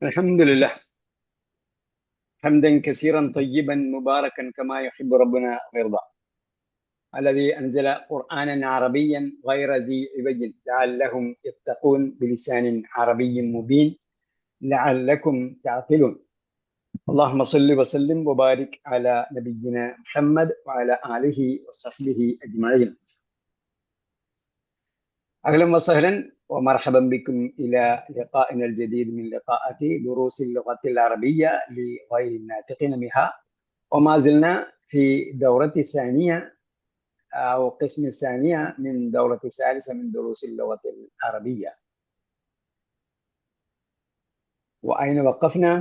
الحمد لله حمدا كثيرا طيبا مباركا كما يحب ربنا ويرضى. الذي أنزل قرآنا عربيا غير ذي عوج لعلهم يتقون بلسان عربي مبين لعلكم تعقلون. اللهم صل وسلم وبارك على نبينا محمد وعلى آله وصحبه أجمعين. أهلا وسهلا ومرحبا بكم إلى لقائنا الجديد من لقاءات دروس اللغة العربية لغير الناطقين بها، وما زلنا في دورة ثانية أو قسم ثانية من دورة ثالثة من دروس اللغة العربية. وأين وقفنا؟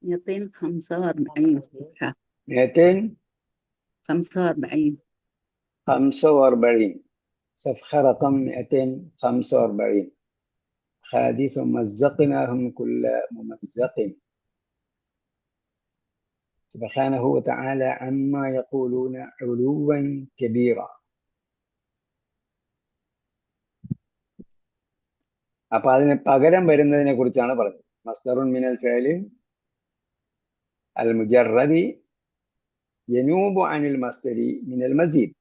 245 صفحة 245 45. صفحة رقم 245. حديث مزقناهم كل ممزق سبحانه وتعالى عما يقولون علوا كبيرا. അപ്പൊ അതിന് പകരം വരുന്നതിനെ കുറിച്ചാണ് പറഞ്ഞത്. മസ്ദറുൻ മിനൽ ഫിഅലി അൽ മുജറദി യനൂബു അനിൽ മസ്ദരി മിനൽ മസ്ജിദ്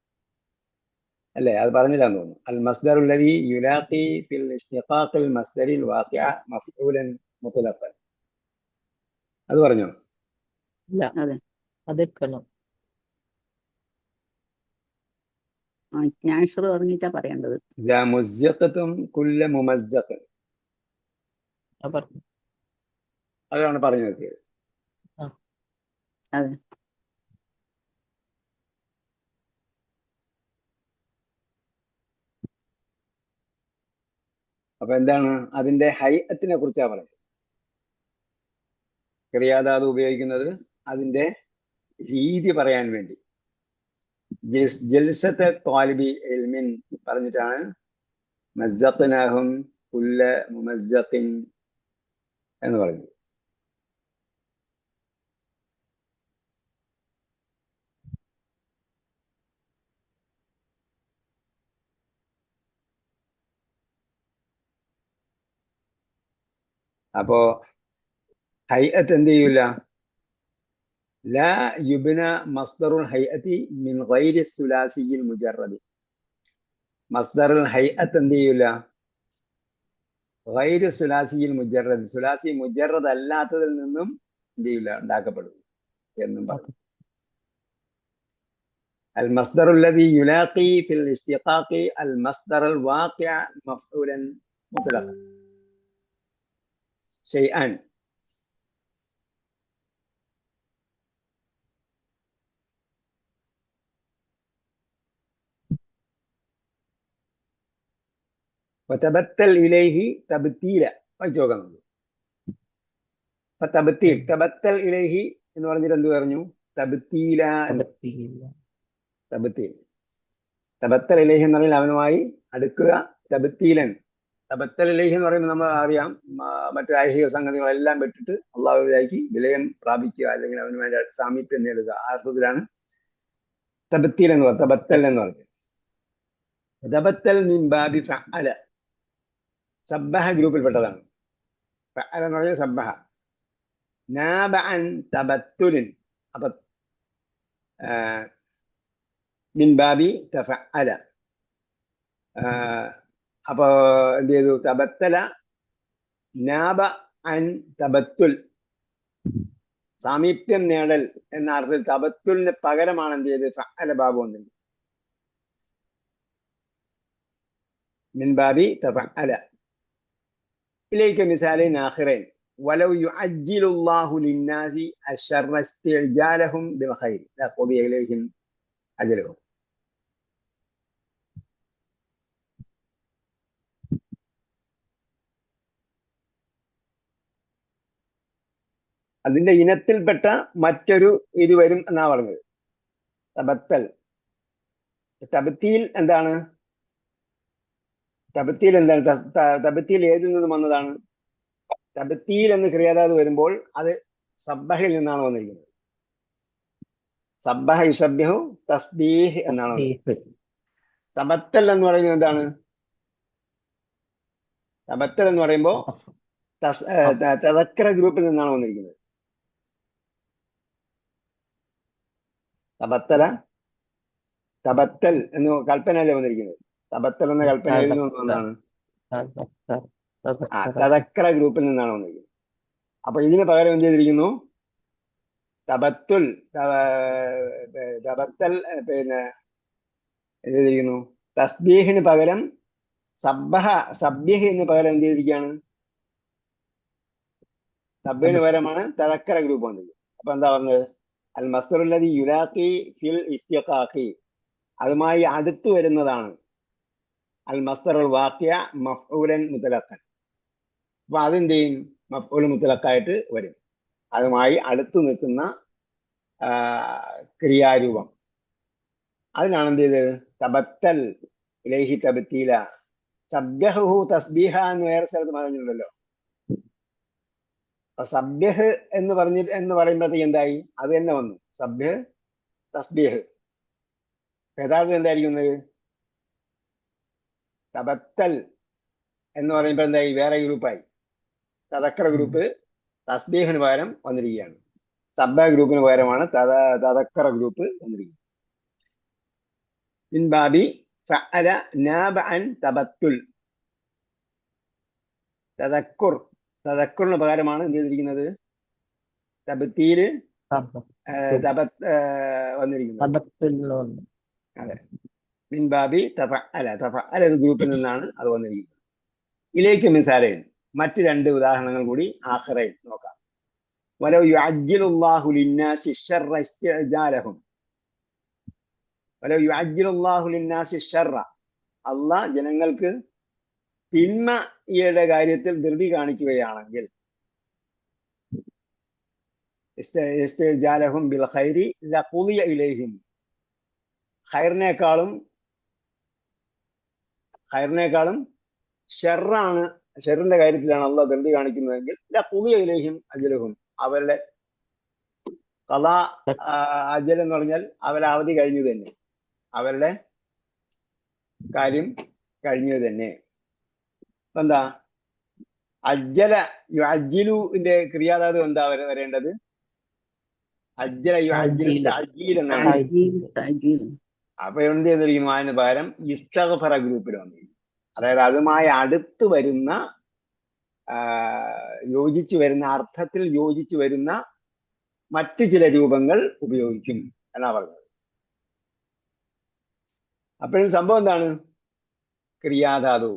അല്ലേ? അത് പറഞ്ഞില്ലാന്ന് തോന്നുന്നു. അൽ മസ്ദറു അല്ലദി യുലാഖി ഫിൽ ഇസ്തിഖാഖിൽ മസ്ദരിൽ വാഖിഅ മഫ്ഊലൻ മുത്ലഖൻ. അത് പറഞ്ഞോ? ഇല്ല, അതെ, അതെടുക്കണം. നാഷർ പറഞ്ഞിട്ടാ പറയേണ്ടത്. ഇദാ മുസ്സഖതും കുല്ല മുമസ്സഖ്, പറഞ്ഞു. അതാണ് പറഞ്ഞു നിർത്തിയത്. അതെ, അപ്പൊ എന്താണ് അതിന്റെ ഹൈഅത്തിനെ കുറിച്ചാ പറഞ്ഞത്. ക്രിയാധാതു ഉപയോഗിക്കുന്നത് അതിന്റെ രീതി പറയാൻ വേണ്ടി. ജൽസത്തെ ത്വാലിബി ഇൽമിൻ പറഞ്ഞിട്ടാണ് മസ്സഖ്നാഹും കുല്ല മുമസ്സഖിൻ എന്ന് പറഞ്ഞത്. അപ്പോ ഹൈഅത്ത് എന്ത് ചെയ്യൂല? ലാ യുബ്ന മസ്ദറുൽ ഹൈഅത്തി മിൻ ഗൈരി സുലാസിയിൽ മുജറദി. മസ്ദറുൽ ഹൈഅത്ത് എന്ത് ചെയ്യൂല? ഗൈരി സുലാസിയിൽ മുജറദ്, സുലാസി മുജറദ് അല്ലാത്തതിൽ നിന്നും എന്ത് ചെയ്യൂല? ഉണ്ടാക്കപ്പെടും എന്നും പറഞ്ഞു. المصدر الذي يلاقي في الاشتقاق المصدر الواقع مفعولا مطلقا. شيئان. وتبتل إليه تبتيلا. فتبتيل تبتل إليه എന്ന് പറഞ്ഞിട്ട് എന്ത് പറഞ്ഞു? തബ്തീല. തബ്തീൽ തബത്തൽ ഇലൈഹി എന്ന് പറഞ്ഞാൽ അവനുമായി അടുക്കുക. തബ്തീലൻ തബത്തൽ ഇലൈഹി എന്ന് പറയുമ്പോൾ നമ്മൾ അറിയാം, മറ്റു ഐഹിക സംഗതികളെല്ലാം വിട്ടിട്ട് അള്ളാഹുവിലേക്ക് വിലയം പ്രാപിക്കുക, അല്ലെങ്കിൽ അവനുമായി സാമീപ്യം നേടുക. ആ അർത്ഥത്തിലാണ് തബത്തീൽ എന്ന് പറഞ്ഞത്. തബത്തൽ എന്ന് പറഞ്ഞത് തബത്തൽ മിൻ ബാബി ഫഅല. സബ്ബഹ ഗ്രൂപ്പിൽപ്പെട്ടതാണ്. ഫഅല എന്ന് പറഞ്ഞാൽ സബ്ബഹ. നാബ അൻ തബത്തുലിൻ. അപ്പൊ മിൻ ബാബി തഫഅല. അപ്പൊ എന്ത് ചെയ്തു? തബത്തല നാബ അൻ തബത്തുൽ, സാമീപ്യം നേടൽ എന്ന അർത്ഥത്തിൽ തബത്തുലിന് പകരമാണ് എന്ത് ചെയ്ത്? ഫഅല ബാബു വന്നത്. മിൻ ബാബി തഫഅല. ഇലൈക മിസാലൈൻ ആഖിറൈൻ വലൗ യുഅജ്ജിലുല്ലാഹു ലിന്നാസി അശ്ശർറ ഇസ്തിഅജാലഹും ബിൽ ഖൈർ ലഖദിയ ഇലൈഹിം അജലഹും. അതിന്റെ ഇനത്തിൽപ്പെട്ട മറ്റൊരു ഇത് വരും എന്നാ പറഞ്ഞത്. തബത്തൽ. തബത്തീൽ എന്താണ്? തബത്തീൽ എന്താണ്? തബത്തീൽ ഏതിൽ നിന്നും വന്നതാണ്? തബത്തീൽ എന്ന് ക്രിയാധാതു വരുമ്പോൾ അത് സബ്ബഹിൽ നിന്നാണ് വന്നിരിക്കുന്നത്. സബ്ബഹ യുസബ്ബിഹു തസ്ബീഹ് എന്നാണ്. തബത്തൽ എന്ന് പറയുന്നത് എന്താണ്? തബത്തൽ എന്ന് പറയുമ്പോൾ തദക്കറ ഗ്രൂപ്പിൽ നിന്നാണ് വന്നിരിക്കുന്നത്. തബത്തൽ എന്ന് കൽപ്പനയല്ലേ വന്നിരിക്കുന്നത്. തബത്തൽ എന്ന കൽപ്പന ഏതിൽ നിന്ന് വന്നതാണ്? തദക്കറ ഗ്രൂപ്പിൽ നിന്നാണ് വന്നിരിക്കുന്നത്. അപ്പൊ ഇതിന് പകരം എന്ത് ചെയ്തിരിക്കുന്നു? തബത്തൽ പിന്നെ എന്ത് ചെയ്തിരിക്കുന്നു? തസ്ബീഹിന് പകരം സബ്ബിഹ് എന്ന് പകരം എന്ത് ചെയ്തിരിക്കുകയാണ്? സബ്ബിഹിന് പകരമാണ് തദക്കറ ഗ്രൂപ്പ് വന്നിരിക്കുന്നത്. അപ്പൊ എന്താ പറഞ്ഞത്? അൽ മസ്ദറുല്ലദി യുലാഖി ഫിൽ ഇസ്തിഖാഖി, അതുമായി അടുത്തു വരുന്നതാണ് അൽ മസ്ദറുൽ വാഖിഅ മഫ്ഊലൻ മുതലഖൻ. അപ്പൊ അതെന്ത് ചെയ്യും? മഫ്ഊൽ മുതലഖായിട്ട് വരും. അതുമായി അടുത്തു നിൽക്കുന്ന ക്രിയാരൂപം. അതിനാണ് എന്ത് ചെയ്തത്? തബത്തൽ ഇലൈഹി തബ്തീല. സബ്യഹു തസ്ബീഹ എന്ന് വേറെ സ്ഥലത്ത് പറഞ്ഞിട്ടുണ്ടല്ലോ. അപ്പൊ സബ്യഹ് എന്ന് പറയുമ്പോഴത്തേക്ക് എന്തായി? അത് തന്നെ വന്നു, സബ്യഹ് തസ്ബീഹ്. യഥാർത്ഥം എന്തായിരിക്കുന്നത്? തബത്തൽ എന്ന് പറയുമ്പോൾ എന്തായി? വേറെ ഗ്രൂപ്പായി. തദക്കറ ഗ്രൂപ്പ് തസ്ബീഹിന് പകരം വന്നിരിക്കുകയാണ്. സബ്ബ ഗ്രൂപ്പിന് പകരമാണ് തദക്കറ ഗ്രൂപ്പ് വന്നിരിക്കുന്നത്. മിൻ ബാബി ഫഅല നാബ അൻ തബത്തുൽ. തദക്കുറിന് പകരമാണ് എന്ത് ചെയ്തിരിക്കുന്നത്? തബ്തീല് വന്നിരിക്കുന്നത്. അതെ, മിൻ ബാബി തഫഅല ഗ്രൂപ്പിൽ നിന്നാണ് അത് വന്നിരിക്കുന്നത്. ഇലേക്ക് മിസാലയിൽ മറ്റ് രണ്ട് ഉദാഹരണങ്ങൾ കൂടി ആഖിറയിൽ നോക്കാം. വലൗ യുഅജ്ജിലുല്ലാഹു ലിന്നാസി ശർറ ഇസ്തിഅജാലഹും. വലൗ യുഅജ്ജിലുല്ലാഹു ലിന്നാസി ശർറ, അല്ലാഹ് ജനങ്ങൾക്ക് തിന്മയുടെ കാര്യത്തിൽ ധൃതി കാണിക്കുകയാണെങ്കിൽ, ഇസ്തിഅജാലഹും ബിൽ ഖൈരി ലഖുദിയ ഇലൈഹിം, ഖൈറിനേക്കാളും ഷെറിന്റെ കാര്യത്തിലാണ് അള്ളാഹ് ധൃതി കാണിക്കുന്നതെങ്കിൽ ലഖുദിയ ഇലൈഹിം അജലഹും, അവരുടെ ഖളാ അജൽ എന്ന് പറഞ്ഞാൽ അവരുടെ അവധി കഴിഞ്ഞു തന്നെ, അവരുടെ കാര്യം കഴിഞ്ഞു തന്നെ. എന്താ അജ്ജല യുഅജ്ജിലുവിന്റെ ക്രിയാധാതു എന്താ വരേണ്ടത്? അജ്ജല യുഅജ്ജിലു തഅജീൽ എന്നാണ്. അപ്പൊ എന്ത് ചെയ്തിരിക്കുന്നു? അതിന് പകരം ഇസ്തഗ്ഫറ ഗ്രൂപ്പിൽ വന്നിരിക്കുന്നു. അതായത് അതുമായി അടുത്ത് വരുന്ന യോജിച്ചു വരുന്ന അർത്ഥത്തിൽ യോജിച്ചു വരുന്ന മറ്റ് ചില രൂപങ്ങൾ ഉപയോഗിക്കും എന്നാ പറഞ്ഞത്. അപ്പോഴും സംഭവം എന്താണ്? ക്രിയാധാതു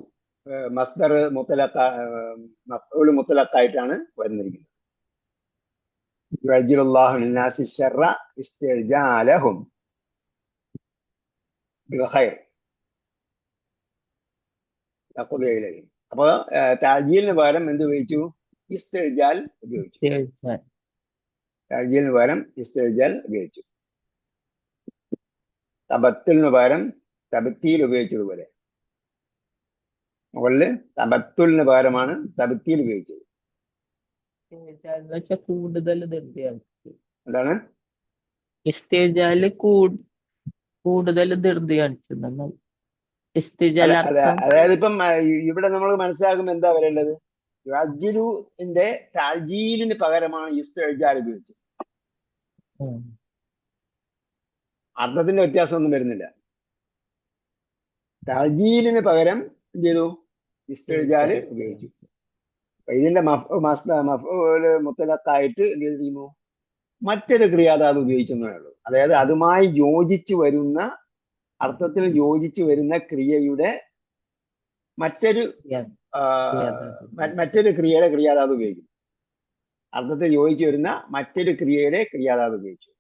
മസ്ദർ മഫ്ഊൽ മുത്ലഖായിട്ടാണ് വരുന്നിരിക്കുന്നത്. യുഅജ്ജിലുല്ലാഹു ലിന്നാസി ശർറ ഇസ്തിഅജാലഹും ബിൽ ഖൈർ ലഖുദിയ ഇലൈഹിം. അപ്പൊ തഅജീലിന് പകരം എന്ത് ഉപയോഗിച്ചു? ഇസ്തിഅജാൽ ഉപയോഗിച്ചു. തഅജീലിന് പകരം ഇസ്തിഅജാൽ ഉപയോഗിച്ചു. തബത്തുലിന് പകരം തബ്തീൽ ഉപയോഗിച്ചതുപോലെ മുകളില് തബത്തുലിന് പകരമാണ് തബ്തീൽ ഉപയോഗിച്ചത്. കൂടുതൽ എന്താണ്? ഇസ്തിഅജാല് കൂടുതൽ ധൃതി കാണിച്ചത്. അതായത് ഇപ്പം ഇവിടെ നമ്മൾ മനസ്സിലാക്കുമ്പോൾ എന്താ വരേണ്ടത്? യുഅജ്ജിലുവിന്റെ തഅജീലിന് പകരമാണ് ഇസ്തിഅജാൽ ഉപയോഗിച്ചത്. അർത്ഥത്തിന്റെ വ്യത്യാസമൊന്നും വരുന്നില്ല. തഅജീലിന് പകരം എന്ത് ചെയ്തു? ഇസ്തിഅജാൽ ഉപയോഗിച്ചു. അപ്പൊ ഇതിന്റെ മഫ്ഊൽ മുത്ലഖായിട്ട് എന്ത് ചെയ്തിരിക്കുന്നു? മറ്റൊരു ക്രിയാധാതു ഉപയോഗിച്ചെന്നേ ഉള്ളൂ. അതായത് അതുമായി യോജിച്ചു വരുന്ന അർത്ഥത്തിൽ യോജിച്ചു വരുന്ന ക്രിയയുടെ മറ്റൊരു ക്രിയയുടെ ക്രിയാധാതു ഉപയോഗിക്കും. അർത്ഥത്തിൽ യോജിച്ചു വരുന്ന മറ്റൊരു ക്രിയയുടെ ക്രിയാധാതു ഉപയോഗിക്കും.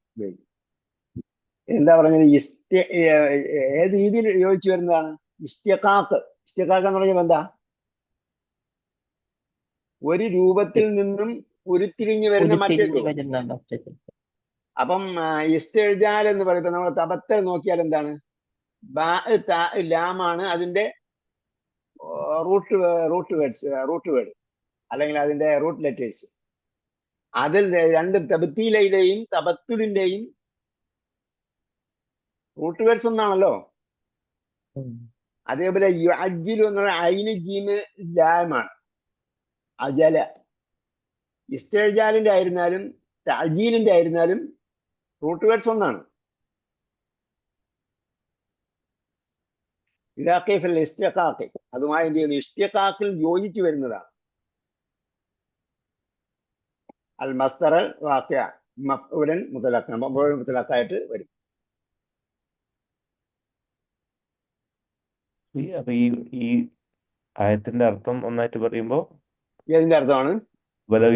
എന്താ പറഞ്ഞത്? ഏത് രീതിയിൽ യോജിച്ചു വരുന്നതാണ്? ഇസ്തിഖാഖ് എന്ന് പറഞ്ഞാൽ എന്താ? ഒരു രൂപത്തിൽ നിന്നും ഉരുത്തിരിഞ്ഞു വരുന്ന മറ്റൊരു. അപ്പം ഇസ്തിഅജാൽ എന്ന് പറയുമ്പോൾ നമ്മൾ തബത്തൽ നോക്കിയാൽ എന്താണ്? ലാമാണ് അതിന്റെ റൂട്ട് വേർഡ് അല്ലെങ്കിൽ അതിന്റെ റൂട്ട് ലെറ്റേഴ്സ്. അതിൽ രണ്ട് തബ്തീലയിലെയും തബത്തുലിന്റെയും റൂട്ട് വേർഡ്സ് ഒന്നാണല്ലോ. അതേപോലെ യുഅജ്ജിലു എന്ന് പറഞ്ഞാൽ ഐന് ജീമ് ലാമാണ്. അജല. ഇസ്തിഅജാലിന്റെ ആയിരുന്നാലും തഅജീലിന്റെ ആയിരുന്നാലും റൂട്ട് വേർഡ്സ് ഒന്നാണ്. ഇലാഖിഫൽ ഇസ്തിഖാഖ്, അതുമായി എന്ത് ചെയ്യുന്നു? ഇസ്തിഖാഖിൽ യോജിച്ചു വരുന്നതാണ്. അൽ മസ്ദർ വാഖിഅ മഫ്ഊലൻ മുതലഖ്, മഫ്ഊലൻ മുതലഖായിട്ട് വരും. അപ്പൊ ഈ ആയത്തിന്റെ അർത്ഥം ഒന്നായിട്ട് പറയുമ്പോ ഇതിന്റെ അർത്ഥമാണ് വലൗ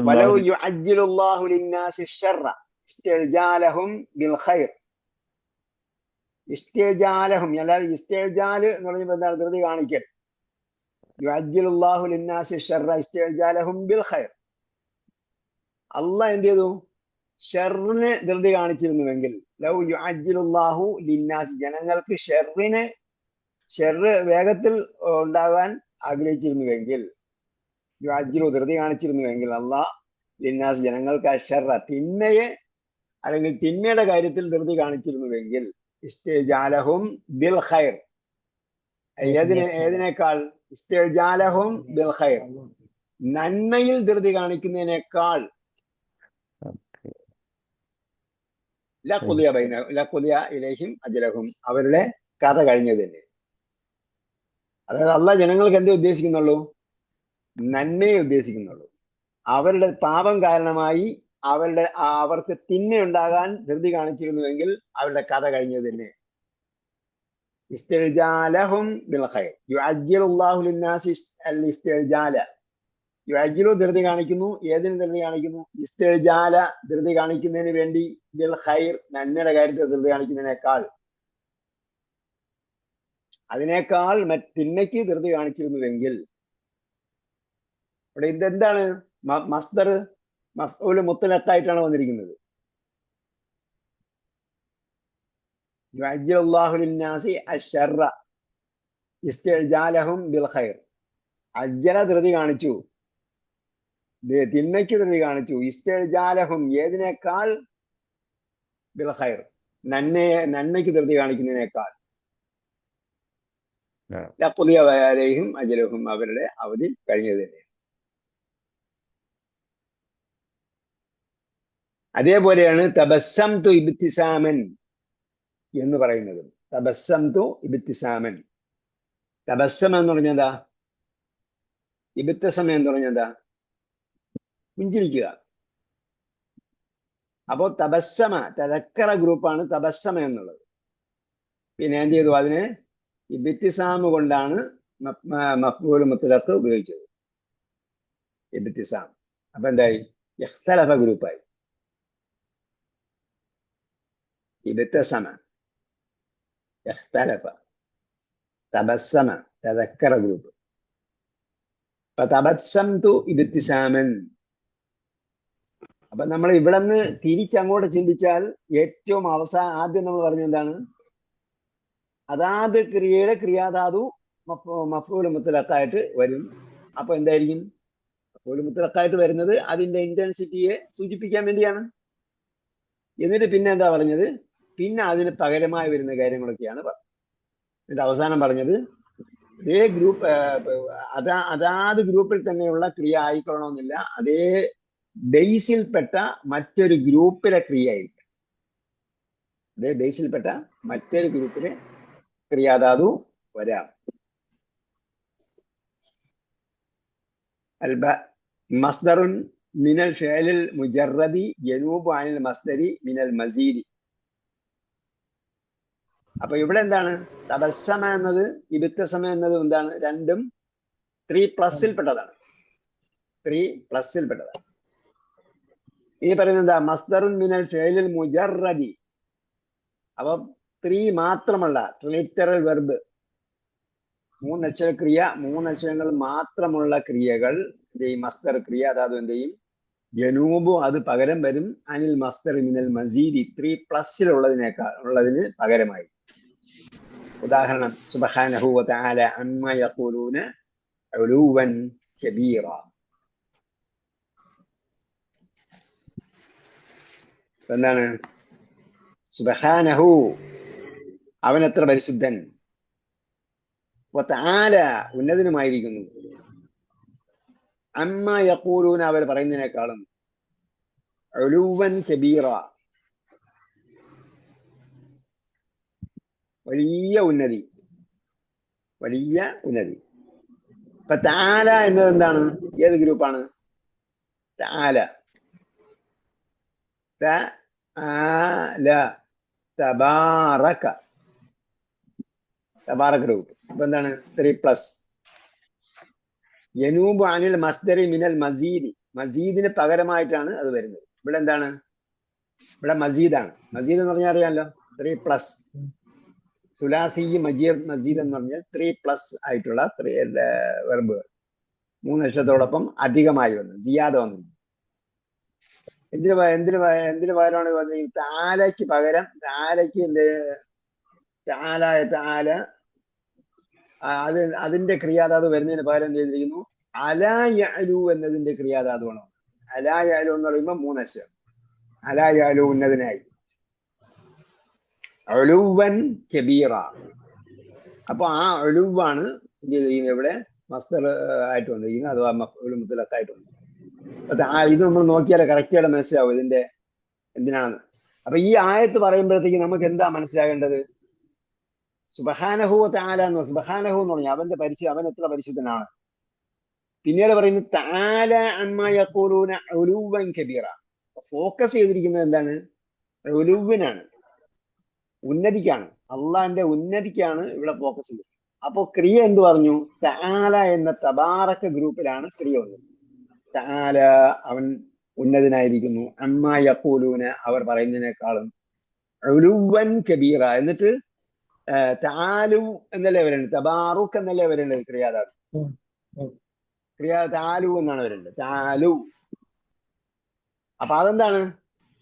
വലൗ യുഅജ്ജിലുല്ലാഹു യുഅജ്ജിലുല്ലാഹു ലിന്നാസി ശർറ ഇസ്തിഅജാലഹും ബിൽ ഖൈർ. ഇസ്തിഅജാലഹും, അല്ലാതെ ഇസ്തിഅജാൽ എന്ന് പറയുമ്പോൾ എന്താണ്? ധൃതി കാണിക്കൽ. യുഅജ്ജിലുല്ലാഹു ലിന്നാസി ശർറ ഇസ്തിഅജാലഹും ബിൽ ഖൈർ. അള്ളാഹ് എന്ത് ചെയ്തു? ഷർറിന് ധൃതി കാണിച്ചിരുന്നുവെങ്കിൽ, ലൗ യുഅജ്ജിലുല്ലാഹു ലിന്നാസ്, ജനങ്ങൾക്ക് ഷർറ് വേഗത്തിൽ ഉണ്ടാകാൻ ആഗ്രഹിച്ചിരുന്നുവെങ്കിൽ, യുഅജ്ജിലു ധൃതി കാണിച്ചിരുന്നുവെങ്കിൽ അള്ളാഹ് ലിന്നാസ് ജനങ്ങൾക്ക് അഷർറ തിന്മയെ, അല്ലെങ്കിൽ തിന്മയുടെ കാര്യത്തിൽ ധൃതി കാണിച്ചിരുന്നുവെങ്കിൽ, ഇസ്തിഅജാലഹും ബിൽ ഖൈർ, ഏതിനേക്കാൾ? ഇസ്തിഅജാലഹും ബിൽ ഖൈർ, നന്മയിൽ ധൃതി കാണിക്കുന്നതിനേക്കാൾ ലഖുദിയ ഇലൈഹിം അജലഹും, അവരുടെ കഥ കഴിഞ്ഞത് തന്നെ. അതായത് അള്ളാഹ് ജനങ്ങൾക്ക് എന്തേ ഉദ്ദേശിക്കുന്നുള്ളൂ? നന്മയെ ഉദ്ദേശിക്കുന്നുള്ളൂ. അവരുടെ പാപം കാരണമായി അവർക്ക് തിന്മയുണ്ടാകാൻ ധൃതി കാണിച്ചിരുന്നുവെങ്കിൽ അവരുടെ കഥ കഴിഞ്ഞത് തന്നെ. ഇസ്തിഅജാലഹും ബിൽ ഖൈർ, യുഅജ്ജിലുല്ലാഹു ലിന്നാസി അൽ ഇസ്തിഅജാല. യുഅജ്ജിലു ധൃതി കാണിക്കുന്നു. ഏതിന് ധൃതി കാണിക്കുന്നു? ഇസ്തിഅജാല ധൃതി കാണിക്കുന്നതിന് വേണ്ടി, ബിൽ ഖൈർ നന്മയുടെ കാര്യത്തിൽ ധൃതി കാണിക്കുന്നതിനേക്കാൾ, അതിനേക്കാൾ തിന്മയ്ക്ക് ധൃതി കാണിച്ചിരുന്നുവെങ്കിൽ. ഇവിടെ ഇതെന്താണ്? മസ്ദർ മഫ്ഊൽ മുത്ലഖായിട്ടാണ് വന്നിരിക്കുന്നത്. യുഅജ്ജിലുല്ലാഹു ലിന്നാസി അശ്ശർറ ഇസ്തിഅജാലഹും ബിൽ ഖൈർ. അജ്ജല ധൃതി കാണിച്ചു, തിന്മയ്ക്ക് ധൃതി കാണിച്ചു. ഇസ്തിഅജാലഹും ഏതിനേക്കാൾ? ബിൽ ഖൈർ നന്മയ്ക്ക് ധൃതി കാണിക്കുന്നതിനേക്കാൾ. ലഖുദിയ അലൈഹിം അജലഹും, അവരുടെ അവധി കഴിഞ്ഞത് തന്നെ. അതേപോലെയാണ് തബസ്സംതു ഇബ്തിസാമൻ എന്ന് പറയുന്നത്. തബസ്സംതു ഇബ്തിസാമൻ, തബസ്സം എന്ന് പറഞ്ഞതാ, ഇബ്തിസം എന്ന് പറഞ്ഞതാ, പുഞ്ചിരിക്കുക. അപ്പോ തബസ്സമ, തദക്കറ ഗ്രൂപ്പാണ് തബസ്സമ എന്നുള്ളത്. പിന്നെ എന്ത് ചെയ്തു? അതിന് ഇബ്തിസാം കൊണ്ടാണ് മഫ്ഊൽ മുത്ലഖ് ഉപയോഗിച്ചത്. ഇബ്തിസാം. അപ്പൊ എന്തായി? ഇഖ്തലഫ ഗ്രൂപ്പായി. ഇബ്തസമ, ഇഖ്തലഫ, തബസ്സമ, തദക്കറ ഗ്രൂപ്പ്. അപ്പൊ തബസ്സംതു ഇബ്തിസാമൻ. അപ്പൊ നമ്മൾ ഇവിടെ നിന്ന് തിരിച്ചങ്ങോട്ട് ചിന്തിച്ചാൽ ഏറ്റവും ആദ്യം നമ്മൾ പറഞ്ഞ എന്താണ്? അതാത് ക്രിയയുടെ ക്രിയാധാതു മഫ്ഊൽ മുത്ലഖായിട്ട് വരും. അപ്പൊ എന്തായിരിക്കും? മഫ്ഊൽ മുത്ലഖായിട്ട് വരുന്നത് അതിന്റെ ഇന്റൻസിറ്റിയെ സൂചിപ്പിക്കാൻ വേണ്ടിയാണ്. എന്നിട്ട് പിന്നെ എന്താ പറഞ്ഞത്? പിന്നെ അതിന് പകരമായി വരുന്ന കാര്യങ്ങളൊക്കെയാണ് പറഞ്ഞത്. എന്നിട്ട് അവസാനം പറഞ്ഞത് അതേ ഗ്രൂപ്പ്, അതാത് ഗ്രൂപ്പിൽ തന്നെയുള്ള ക്രിയ ആയിക്കൊള്ളണമെന്നില്ല, അതേ ബേസിൽപ്പെട്ട മറ്റൊരു ഗ്രൂപ്പിലെ ക്രിയ ആയിരിക്കും. അതേ ബേസിൽപ്പെട്ട മറ്റൊരു ഗ്രൂപ്പിലെ ക്രിയാധാതു വരാം. മസ്ദറുൻ മിനൽ ഫിഅലിൽ മുജറദി യനൂബു അനിൽ മസ്ദരി മിനൽ മസീദി. അപ്പൊ ഇവിടെ എന്താണ്? തബസ്സമ എന്നത് ഇബ്തസമ എന്നത് എന്താണ്? രണ്ടും 3+ പെട്ടതാണ്. 3+ പെട്ടതാണ്. ഈ പറയുന്നത് എന്താ? മസ്ദറുൻ മിനൽ ഫിഅലിൽ മുജറദി. അപ്പൊ 3 മാത്രമുള്ള ട്രിലിറ്ററൽ വെർബ്, 3 അക്ഷര ക്രിയ, 3 അക്ഷരങ്ങൾ മാത്രമുള്ള ക്രിയകൾ ഈ മസ്ദർ ക്രിയ, അതായത് എന്ത് ചെയ്യും? ജനൂബു, അത് പകരം വരും അനിൽ മസ്ദർ മിനൽ മസീദി, 3+ഉള്ളതിന് പകരമായി. ഉദാഹരണം, സുബ്ഹാനഹു വ തആല അമ്മ യഖൂലൂന ഉലൂവൻ കബീറ. എന്താണ്? സുബ്ഹാനഹു, അവൻ എത്ര പരിശുദ്ധൻ. വതആല ഉന്നതനുമായിരിക്കുന്നു, അമ്മ യഖൂലൂന അവർ പറയുന്നതിനേക്കാളും, ഉലുവൻ കബീറ വലിയ ഉന്നതി, വലിയ ഉന്നതി. ഇപ്പൊ തആല എന്നത് എന്താണ്? ഏത് ഗ്രൂപ്പാണ്? തആല, തആല, തബാറക, തബാറക ഗ്രൂപ്പ്. അപ്പൊ എന്താണ്? 3+. യനൂബു അനിൽ മസ്ദരി മിനൽ മസീദി, മസീദിന് പകരമായിട്ടാണ് അത് വരുന്നത്. ഇവിടെ എന്താണ്? ഇവിടെ മസീദാണ്. മസീദ് എന്ന് പറഞ്ഞാൽ അറിയാമല്ലോ, 3+. സുലാസി മജീദ് എന്ന് പറഞ്ഞാൽ 3+ ആയിട്ടുള്ള വെർബുകൾ 3 അക്ഷരത്തോടൊപ്പം അധികമായി വന്നു, ജിയാദ വന്നു. എന്തിന് പകരമാണ്? താലയ്ക്ക് പകരം, താലയ്ക്ക് എന്ത്? താല അതിന്റെ ക്രിയാധാതു വരുന്നതിന് പകരം എന്ത് ചെയ്തിരിക്കുന്നു? അലാ യഅലു എന്നതിന്റെ ക്രിയാധാതുവാണ്. അലാ യഅലു എന്ന് പറയുമ്പോൾ 3 അക്ഷരം. അലാ യഅലു ഉന്നതനായി, ഉലുവൻ കബീറ. അപ്പൊ ആ ഉലുവാണ് എന്ത് ചെയ്തിരിക്കുന്നത്? ഇവിടെ മസ്ദർ ആയിട്ട് വന്നിരിക്കുന്നത്, അഥവാ മഫ്ഊൽ മുത്ലഖായിട്ട് വന്നിരിക്കുന്നത്. ഇത് നമ്മൾ നോക്കിയാൽ കറക്റ്റായിട്ട് മനസ്സിലാവും ഇതിന്റെ എന്തിനാണെന്ന്. അപ്പൊ ഈ ആയത്ത് പറയുമ്പോഴത്തേക്ക് നമുക്ക് എന്താ മനസ്സിലാകേണ്ടത്? സുബ്ഹാനഹു വ തആല എന്ന് പറഞ്ഞു. സുബ്ഹാനഹു എന്ന് പറഞ്ഞാൽ അവൻ എത്ര പരിശുദ്ധനാണ്. പിന്നീട് പറയുന്നത് തആല അമ്മാ യഖൂലൂന ഉലുവൻ കബീറ. ഫോക്കസ് ചെയ്തിരിക്കുന്നത് എന്താണ്? ഉലുവിനാണ്, ഉന്നതിക്കാണ്, അള്ളാന്റെ ഉന്നതിക്കാണ് ഇവിടെ ഫോക്കസ് ചെയ്തത്. അപ്പോ ക്രിയ എന്ത് പറഞ്ഞു? തആല എന്ന തബാറക ഗ്രൂപ്പിലാണ് ക്രിയ വന്നത്. തആല അവൻ ഉന്നതനായിരിക്കുന്നു, അമ്മാ യഖൂലൂന അവർ പറയുന്നതിനേക്കാളും, ഉലുവൻ കബീറ. എന്നിട്ട് തആലു എന്നല്ലേ വരേണ്ടത്, തബാറുക്ക് എന്നല്ലേ വരേണ്ടത് ക്രിയാധാതു. താലു എന്നാണ് വരേണ്ടത്, താലു. അപ്പൊ അതെന്താണ്?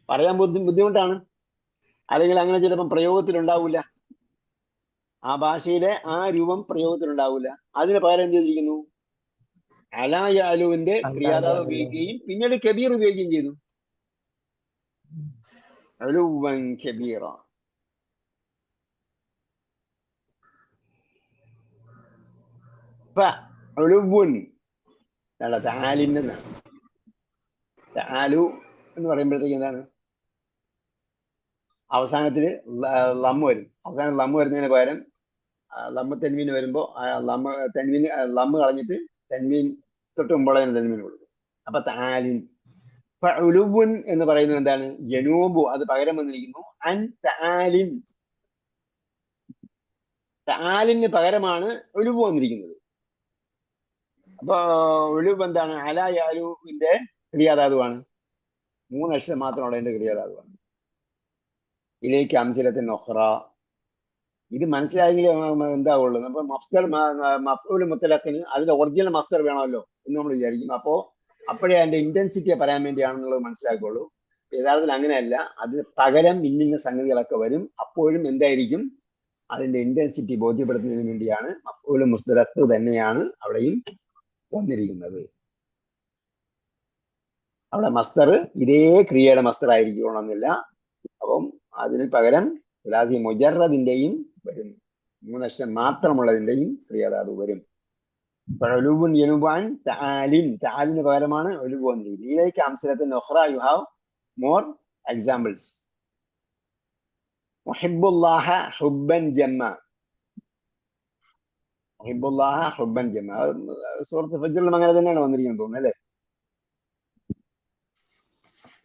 പറയാൻ ബുദ്ധിമുട്ടാണ്, അല്ലെങ്കിൽ അങ്ങനെ ചിലപ്പം പ്രയോഗത്തിൽ ഉണ്ടാവില്ല, ആ ഭാഷയിലെ ആ രൂപം പ്രയോഗത്തിൽ ഉണ്ടാവില്ല. അതിന് പകരം എന്ത് ചെയ്തിരിക്കുന്നു? അലാ യഅലുവിന്റെ ക്രിയാധാതു ഉപയോഗിക്കുകയും പിന്നീട് കബീർ ഉപയോഗിക്കുകയും ചെയ്തു. ഉലുവൻ കബീറ. ഉലുവുൻ തആലിന്നാണ്. തആലു എന്ന് പറയുമ്പോഴത്തേക്ക് എന്താണ്? അവസാനത്തില് ലമ്മ് വരും. അവസാനം ലമ്മ് വരുന്നതിന് പകരം ലമ്മ് തെൻവീൻ വരുമ്പോ ലമ്മ് കളഞ്ഞിട്ട് തെൻവീൻ തൊട്ട് മുമ്പുള്ള തെൻവീൻ കൊടുക്കും. അപ്പൊ തആലിൻ. ഇപ്പൊ ഉലുവുൻ എന്ന് പറയുന്നത് എന്താണ്? ജനൂബു, അത് പകരം വന്നിരിക്കുന്നു അൻ തആലിൻ. തആലിന് പകരമാണ് ഉലുവ് വന്നിരിക്കുന്നത്. അപ്പൊ ഉലുവ് എന്താണ്? അലാ യഅലുവിന്റെ ക്രിയാധാതുവാണ്, 3 അക്ഷരം മാത്രമുള്ള അതിന്റെ ക്രിയാധാതുവാണ്. ഇലേക്ക് അംസലത്തിൻ ഉഖ്റ. ഇത് മനസ്സിലായെങ്കിലേ എന്താവുള്ളൂ. അപ്പൊ മഫ്ഊൽ മുത്ലഖിന് അതിന്റെ ഒറിജിനൽ മസ്ദർ വേണമല്ലോ എന്ന് നമ്മൾ വിചാരിക്കും. അപ്പോഴേ അതിന്റെ ഇന്റൻസിറ്റിയെ പറയാൻ വേണ്ടിയാണെന്നുള്ളത് മനസ്സിലാക്കുള്ളൂ. യഥാർത്ഥത്തിൽ അങ്ങനെയല്ല, അതിന് പകരം ഇന്നിന്ന സംഗതികളൊക്കെ വരും. അപ്പോഴും എന്തായിരിക്കും? അതിന്റെ ഇന്റൻസിറ്റി ബോധ്യപ്പെടുത്തുന്നതിന് വേണ്ടിയാണ് മഫ്ഊൽ മുസ്തലഖ് തന്നെയാണ് അവിടെയും വന്നിരിക്കുന്നത്. അവിടെ മസ്ദർ ഇതേ ക്രിയയുടെ മസ്ദർ ആയിരിക്കണമെന്നില്ല. അപ്പം അതിന് പകരം സുലാസി മുജറദിന്റെയും വരും, 3 അക്ഷരം മാത്രമുള്ളതിന്റെയും ക്രിയാധാതു വരും. ഉലുവുൻ യനുബാൻ തആലിൻ. തആലിന് പകരമാണ് ഉലുവ് വന്നിരിക്കുന്നത്. ഇതിലേക്ക് അംസലത്തിൻ ഉഖ്റ യു ഹാവ് മോർ എക്സാമ്പിൾസ്. മുഹിബ്ബുല്ലാഹ ഹുബ്ബൻ ജമ്മ. മുഹിബ്ബുല്ലാഹ ഹുബ്ബൻ ജമ്മ സൂറത്ത് ഫജ്റിലും അങ്ങനെ തന്നെയാണ് വന്നിരിക്കുന്നത് തോന്നുന്നു, അല്ലേ?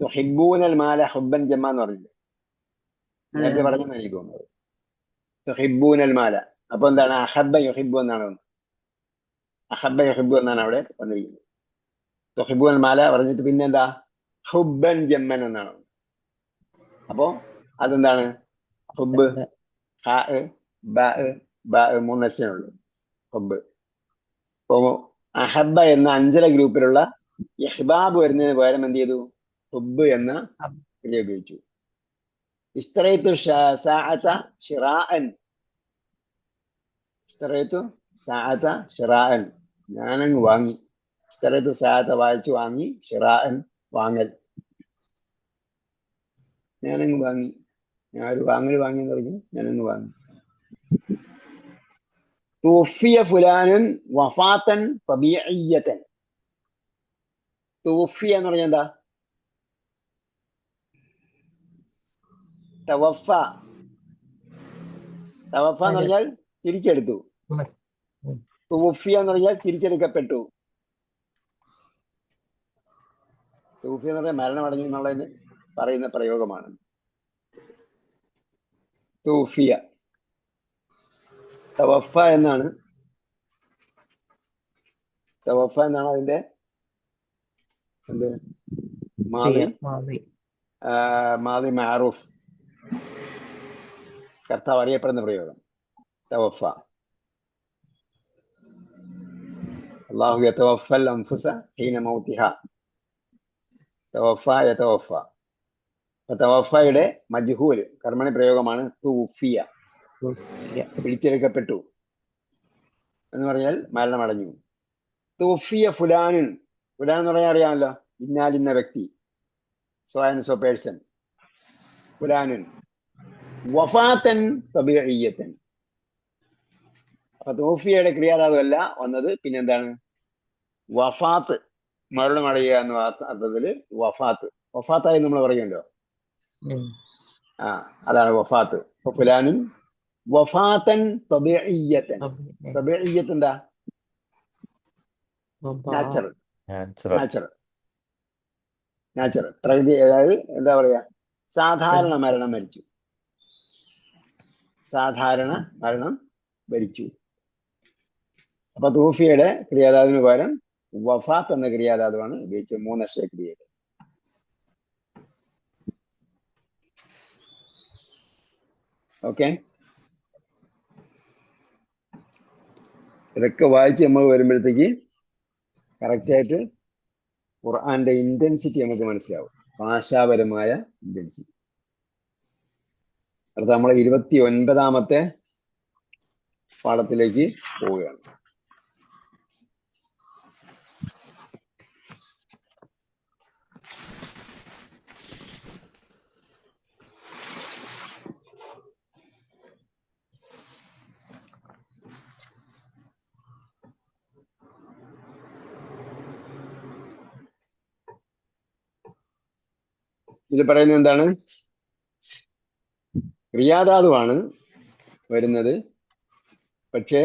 തുഹിബ്ബൂനൽ മാല ഹുബ്ബൻ ജമ്മ എന്ന് പറഞ്ഞില്ലേ? നേരത്തെ പറഞ്ഞെന്ന് എനിക്ക് തോന്നുന്നത്. തുഹിബ്ബൂനൽ മാല. അപ്പൊ എന്താണ്? അഹബ്ബ യുഹിബ്ബു എന്നാണ് വന്നത്. അഹബ്ബ യുഹിബ്ബു എന്നാണ് അവിടെ വന്നിരിക്കുന്നത്. തുഹിബ്ബൂനൽ മാല പറഞ്ഞിട്ട് പിന്നെന്താ? ഹുബ്ബൻ ജമ്മൻ എന്നാണ്. അപ്പോ അതെന്താണ്? ഹുബ്, ഹാ, ബാ, 3 അക്ഷരമുള്ളൂ ഹുബ്. അപ്പോ അഹബ്ബ എന്ന അഞ്ചല ഗ്രൂപ്പിലുള്ള ഇഹ്ബാബ് വരുന്നതിന് പകരം എന്ത് ചെയ്തു? ഹുബ് എന്ന ക്രിയ ഉപയോഗിച്ചു. ഇസ്തറൈതു സാഅത ശിറാഅൻ. ഇസ്തറൈതു സാഅത ശിറാഅൻ, ഞാനങ്ങ് വാങ്ങി. ഇസ്തറൈതു സാഅത വായിച്ചു വാങ്ങി, ശിറാഅൻ വാങ്ങൽ. ഞാനങ്ങ് വാങ്ങി, ഞാൻ ഒരു വാങ്ങൽ വാങ്ങിയെന്ന് പറഞ്ഞ് ഞാനങ്ങ് വാങ്ങി. തൂഫിയ ഫുലാനുൻ വഫാത്തൻ തബീഇയ്യതൻ. തൂഫിയ എന്ന് പറഞ്ഞാൽ എന്താ? തവഫ. തവഫ എന്ന് പറഞ്ഞാൽ തിരിച്ചെടുത്തു. തൂഫിയ എന്ന് പറഞ്ഞാൽ തിരിച്ചെടുക്കപ്പെട്ടു. തൂഫിയ എന്ന് പറഞ്ഞാൽ മരണമടഞ്ഞു എന്നുള്ളതിന് പറയുന്ന പ്രയോഗമാണ് തൂഫിയ. തവഫ എന്നാണ് അതിന്റെ എന്ത് മാതി മാറൂഫ്, കർത്താവ് അറിയപ്പെടുന്ന പ്രയോഗം തവഫ. അല്ലാഹു യതവഫൽ അൻഫുസ ഹീന മൗതിഹ. തവഫ യതവഫ. തവഫയുടെ മജ്ഹൂൽ കർമ്മണി പ്രയോഗമാണ് തൂഫിയ. പിടിച്ചെടുക്കപ്പെട്ടു എന്ന് പറഞ്ഞാൽ മരണമടഞ്ഞു. തൂഫിയ ഫുലാനുൻ. ഫുലാൻ എന്ന് പറഞ്ഞാൽ അറിയാമല്ലോ, ഇന്നാലിന്ന വ്യക്തി, സോ ആൻഡ് സോ പേഴ്സൺ. ഫുലാനുൻ വഫാത്തൻ തബീഇയ്യതൻ. അപ്പൊ തൂഫിയയുടെ ക്രിയാധാതുവല്ല വന്നത്, പിന്നെന്താണ്? വഫാത്ത്, മരണമടയുക എന്ന അർത്ഥത്തില് വഫാത്ത്. വഫാത്തായി നമ്മൾ പറയുമല്ലോ, അതാണ് വഫാത്ത്. അപ്പൊ ഫുലാനുൻ വഫാത്തൻ തബീഇയ്യതൻ. തബീഇയ്യത്ത് എന്താ? നാച്ചുറൽ പ്രകൃതി, അതായത് എന്താ പറയാ, സാധാരണ മരണം മരിച്ചു. സാധാരണ മരണം ഭരിച്ചു. അപ്പൊ തൂഫിയുടെ ക്രിയാധാതുവിന് പകരം വഫാത്ത് എന്ന ക്രിയാധാതുവാണ് ഉപയോഗിച്ചത്, 3 അക്ഷര ക്രിയയുടെ. ഓക്കെ, ഇതൊക്കെ വായിച്ച് നമ്മൾ വരുമ്പോഴത്തേക്ക് കറക്റ്റായിട്ട് ഖുർആന്റെ ഇന്റൻസിറ്റി നമുക്ക് മനസ്സിലാവും, ഭാഷാപരമായ ഇന്റൻസിറ്റി. അടുത്ത നമ്മൾ 29ാമത്തെ പാഠത്തിലേക്ക് പോവുകയാണ്. ഇത് പറയുന്നത് എന്താണ്? ക്രിയാധാതുവാണ് വരുന്നത്, പക്ഷേ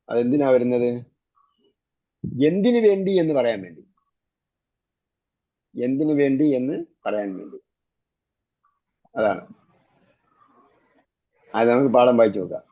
അതെന്തിനാ വരുന്നത്? എന്തിനു വേണ്ടി എന്ന് പറയാൻ വേണ്ടി. എന്തിനു വേണ്ടി എന്ന് പറയാൻ വേണ്ടി. അതാണ്. അത് നമുക്ക് പാഠം വായിച്ചു നോക്കാം.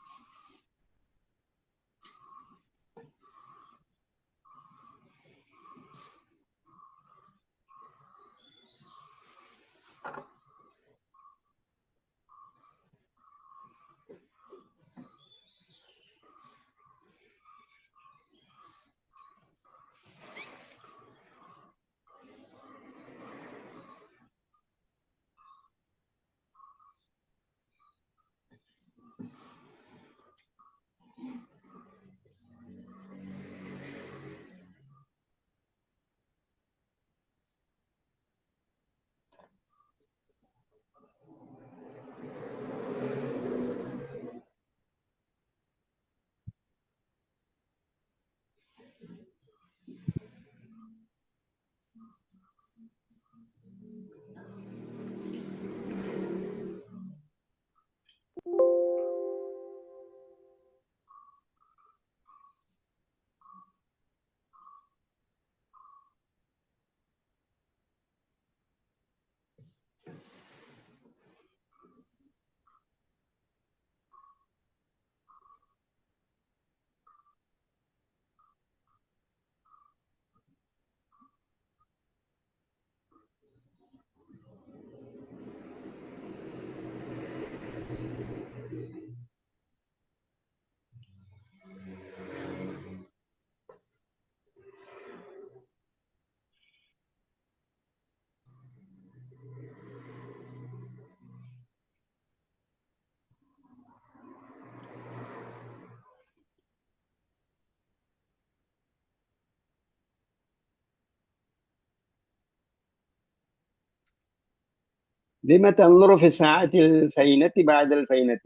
لم تنظر في الساعة الفينة بعد الفينة.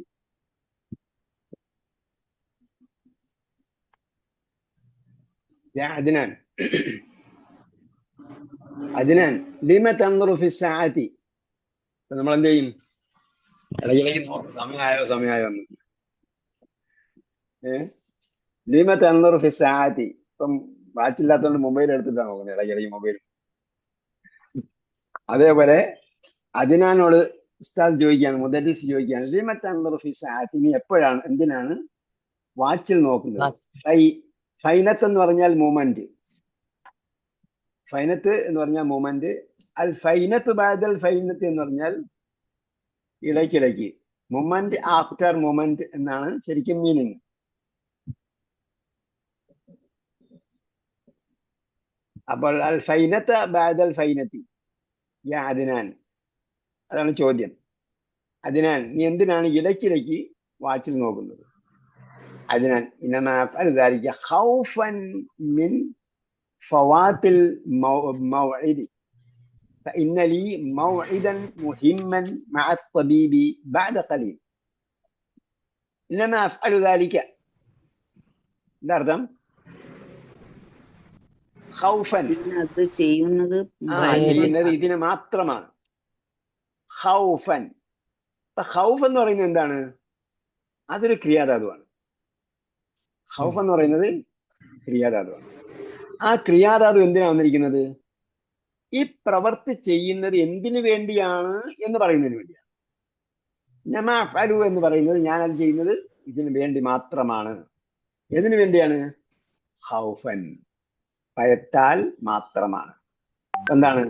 അദ്നാൻ അദ്നാൻ ലിമ തൻദുറു ഫി സഅതി. നമ്മൾ എന്ത് ചെയ്യും? ഇടയ്ക്കിടയ്ക്ക് നോക്കും, സമയമായോ എന്ന്. ലിമ തൻദുറു ഫി സഅതി. ഇപ്പം വാച്ചില്ലാത്തതുകൊണ്ട് മൊബൈൽ എടുത്തിട്ടാണ് നോക്കുന്നത്, ഇടയ്ക്കിടയ്ക്ക് മൊബൈൽ. അതേപോലെ അദ്നാനോട് ഉസ്താദ് ചോദിക്കുകയാണ്, മുദരിസ് ചോദിക്കുകയാണ്, ലിമ തൻദുറു ഫി സഅതി, നീ എപ്പോഴാണ്, എന്തിനാണ് വാച്ചിൽ നോക്കുന്നത്? ഫൈനത്ത് എന്ന് പറഞ്ഞാൽ മൂമെന്റ്, ഫൈനത്ത് എന്ന് പറഞ്ഞാൽ മൂമെന്റ്. അൽ ഫൈനത്ത് ബഅദൽ ഫൈനത്ത് എന്ന് പറഞ്ഞാൽ ഇടയ്ക്കിടയ്ക്ക്, മൂമെന്റ് ആഫ്റ്റർ മൂമെന്റ് എന്നാണ് ശരിക്കും മീനിങ്. അപ്പോൾ അൽ ഫൈനത്ത് ബഅദൽ ഫൈനത്തി യാ അദ്നാൻ, അതാണ് ചോദ്യം. അദ്നാൻ, നീ എന്തിനാണ് ഇടയ്ക്കിടയ്ക്ക് വാച്ചിൽ നോക്കുന്നത്? അദ്നാൻ ഇന്നമാ അഫ്അലു ദാലിക ഖൗഫൻ മിൻ ഫവാത്തിൽ മൗഇദി فإن لي موعدا مهما مع الطبيب بعد قليل. إنما أفعل ذلك دردم خوفا. അത് ചെയ്യുന്നത് ചെയ്യുന്നത് ഇതിന് മാത്രമാണ്. ഖൗഫൻ. ഖൗഫ് എന്ന് പറയുന്നത് എന്താണ്? അതൊരു ക്രിയാധാതുവാണ്. ഖൗഫ് എന്ന് പറയുന്നത് ക്രിയാധാതുവാണ്. ആ ക്രിയാധാതു എന്തിനാണ് വന്നിരിക്കുന്നത്? ഈ പ്രവൃത്തി ചെയ്യുന്നത് എന്തിനു വേണ്ടിയാണ് എന്ന് പറയുന്നതിന് വേണ്ടിയാണ്. നമാ ഫഅലു എന്ന് പറയുന്നത് ഞാൻ അത് ചെയ്യുന്നത് ഇതിനു വേണ്ടി മാത്രമാണ്. എതിനു വേണ്ടിയാണ്? ഖൗഫൻ, ഭയത്താൽ മാത്രമാണ്. എന്താണ്?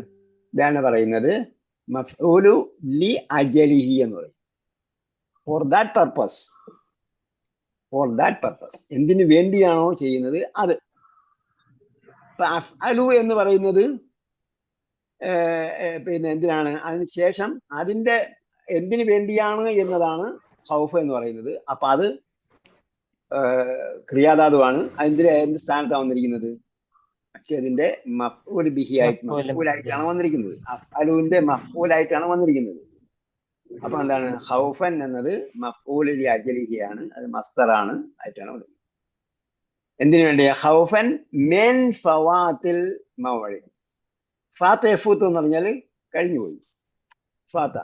ഇതാണ് പറയുന്നത് മഫ്ഊലു ലി അജലിഹി എന്ന് പറയും. For that purpose, for that purpose, എന്തിനു വേണ്ടിയാണോ ചെയ്യുന്നത് അത്. അഫ്അലു എന്ന് പറയുന്നത് പിന്നെ എന്തിനാണ്? അതിനുശേഷം അതിന്റെ എന്തിനു വേണ്ടിയാണ് എന്നതാണ് ഖൗഫ് എന്ന് പറയുന്നത്. അപ്പൊ അത് ക്രിയാധാതുവാണ്. അതിന്റെ എന്ത് സ്ഥാനത്താണ് വന്നിരിക്കുന്നത്? പക്ഷെ അതിന്റെ മഫ്ഊൽ ബിഹി ആയിട്ട്, മഫ്ഊലായിട്ടാണ് വന്നിരിക്കുന്നത്. അഫ്അലുവിന്റെ മഫ്ഊലായിട്ടാണ് വന്നിരിക്കുന്നത്. അപ്പൊ എന്താണ്? ഖൗഫൻ എന്നത് മഫ്ഊൽ ലി അജ്ലിഹിയാണ്, അത് മസ്ദറാണ് ആയിട്ടാണ് വന്നിരിക്കുന്നത്. എന്തിനു വേണ്ടിയാ? ഖൗഫൻ മിൻ ഫവാത്തിൽ മൗഇദ്. ഫാത്ത യഫൂത്ത് എന്ന് പറഞ്ഞാൽ കഴിഞ്ഞുപോയി. ഫാത്ത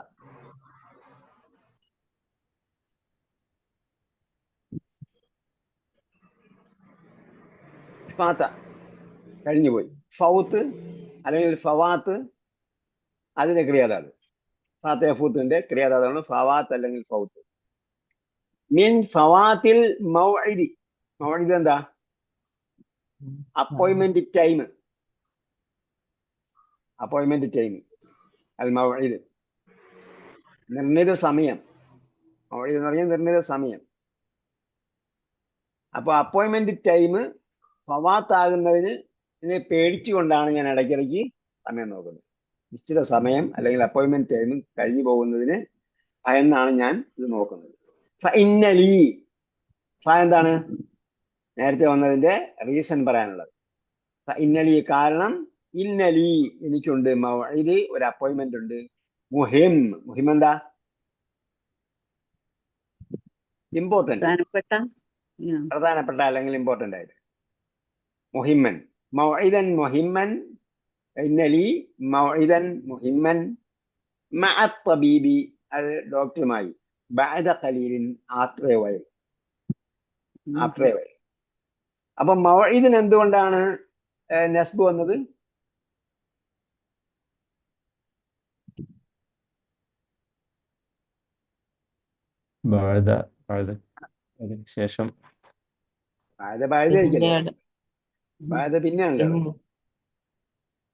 ഫാത്ത കഴിഞ്ഞുപോയി. ഫൗത്ത് അല്ലെങ്കിൽ ഫവാത്ത് അതിന്റെ ക്രിയാധാതു. ഫാത്ത യഫൂത്തിന്റെ ക്രിയാധാതാണ് ഫവാത്ത് അല്ലെങ്കിൽ ഫൗത്ത്. മിൻ ഫവാത്തിൽ മൗഇദി. മൗഇദ് എന്താ? Appointment time. അപ്പോയിന്റ്മെന്റ് ടൈം അൽ മൗഇദ്, നിർണിത സമയം. മൗഇദ് എന്ന് പറഞ്ഞാൽ നിർണിത സമയം. അപ്പൊ അപ്പോയിന്റ്മെന്റ് ടൈം ഫവാത്താകുന്നതിന് പേടിച്ചുകൊണ്ടാണ് ഞാൻ ഇടയ്ക്കിടയ്ക്ക് സമയം നോക്കുന്നത്. നിശ്ചിത സമയം അല്ലെങ്കിൽ അപ്പോയിന്റ്മെന്റ് ടൈം കഴിഞ്ഞു പോകുന്നതിന് ഭയന്നാണ് ഞാൻ ഇത് നോക്കുന്നത്. ഫഇന്നലി, എന്താണ്? നേരത്തെ വന്നതിന്റെ റീസൺ പറയാനുള്ളത്. ഫഇന്നലി കാരണം, ഇന്നലി എനിക്കുണ്ട്, മൗഇദ് ഒരു അപ്പോയിന്റ്മെന്റ് ഉണ്ട്, മുഹിം. മുഹിം എന്താ? ഇമ്പോർട്ടന്റ്, പ്രധാനപ്പെട്ട അല്ലെങ്കിൽ ഇമ്പോർട്ടന്റ് ആയിട്ട്. മുഹിമ്മൻ, മൗഇദൻ മുഹിമ്മൻ. ഇന്നലി മൗഇദൻ മുഹിമ്മൻ മഅ തബീബി, അത് ഡോക്ടറുമായി. ബഅദ ഖലീലിൻ, after a while, after a while. അപ്പൊ മൗഇദിന് എന്തുകൊണ്ടാണ് നസ്ബ് വന്നത്? ശേഷം പിന്നെയാണ്.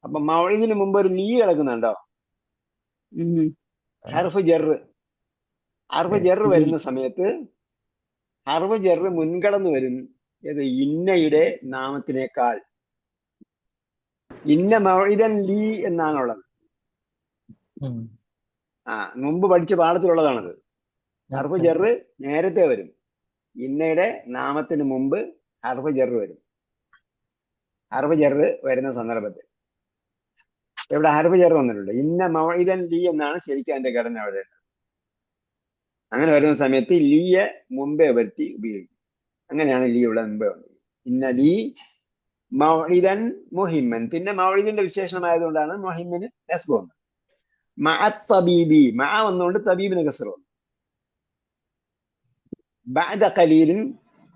അപ്പൊ മൗഇദിന് മുമ്പ് ഒരു ലീ കിടക്കുന്നുണ്ടോ? ഹർഫ് ജറ്. ഹർഫ് ജറ് വരുന്ന സമയത്ത് ഹർഫ് ജറ് മുൻകടന്ന് വരും. ഏത്? ഇന്നയുടെ നാമത്തിനേക്കാൾ. ഇന്ന മൗഇദൻ ലീ എന്നാണുള്ളത്. മുമ്പ് പഠിച്ച പാഠത്തിലുള്ളതാണത്. ഹർഫ് ജറ് നേരത്തെ വരും. ഇന്നയുടെ നാമത്തിന് മുമ്പ് ഹർഫ് ജറ് വരും. ഹർഫ് ജറ് വരുന്ന സന്ദർഭത്തിൽ ഇവിടെ ഹർഫ് ജറ് വന്നിട്ടുണ്ട്. ഇന്ന മൗഇദൻ ലീ എന്നാണ് ശരിക്കും അതിന്റെ ഘടന അവിടെ. അങ്ങനെ വരുന്ന സമയത്ത് ലീയെ മുമ്പേ വരുത്തി ഉപയോഗിക്കും. അങ്ങനെയാണ് ലീ ഇവിടെ മുമ്പേ വന്നത്. ഇന്ന ലീ മൗഇദൻ മുഹിമ്മൻ. പിന്നെ മൗഇദിന്റെ വിശേഷണമായതുകൊണ്ടാണ് മുഹിമ്മിന് നസ്ബ് വന്നത്. മഅ തബീബി, മഅ വന്നുകൊണ്ട് തബീബിന് കസ്ർ വന്നു. ബഅദ ഖലീലിൻ,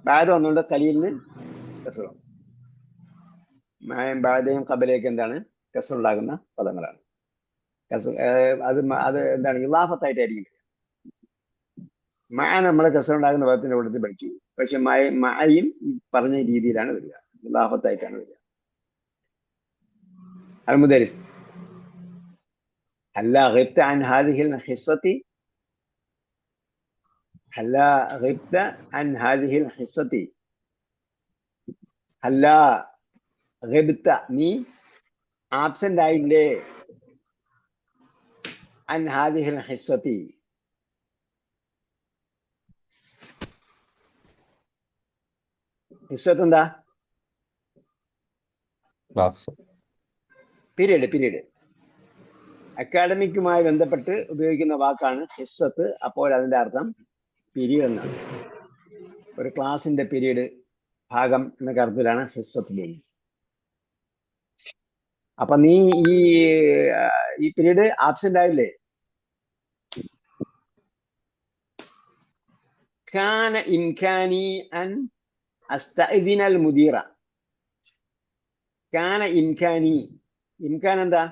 ബഅദ വന്നുകൊണ്ട് ഖലീലിന് കസ്ർ വന്നു. മഅയും ബഅദയും ഖബലയൊക്കെ എന്താണ്? കസ്ർ ഉണ്ടാകുന്ന പദങ്ങളാണ്. അത് എന്താണ്? ഇളാഫത്തായിട്ടായിരിക്കും. മഅ നമ്മൾ കസ്ർ ഉണ്ടാകുന്ന പദത്തിന്റെ കൂട്ടത്തിൽ പഠിച്ചു. പക്ഷെ മഅയും ഈ പറഞ്ഞ രീതിയിലാണ് വരിക, ഇളാഫത്തായിട്ടാണ് വരിക. المدرس هلا غبت عن هذه الحصة؟ هلا غبت عن هذه الحصة؟ هلا غبت നീ ആബ്സെന്റ് ആയില്ലേ? عن هذه الحصة ഹിസ്സത്ത് എന്താ? ക്ലാസ്. പീരീഡ്. അക്കാഡമിക്കുമായി ബന്ധപ്പെട്ട് ഉപയോഗിക്കുന്ന വാക്കാണ് ഹിസ്സത്ത്. അപ്പോൾ അതിന്റെ അർത്ഥം പീരീഡ് എന്നാണ്. ഒരു ക്ലാസിന്റെ പീരീഡ്, ഭാഗം എന്നൊക്കെ അർത്ഥത്തിലാണ് ഹിസ്സത്തിലേക്ക്. അപ്പൊ നീ ഈ പീരീഡ് ആബ്സെന്റ് ആയില്ലേ? കാന ഇംകാനി അൻ അസ്തഇദിന അൽ മുദീറ. കാന ഇംകാനി, ഇംകാൻ എന്താ?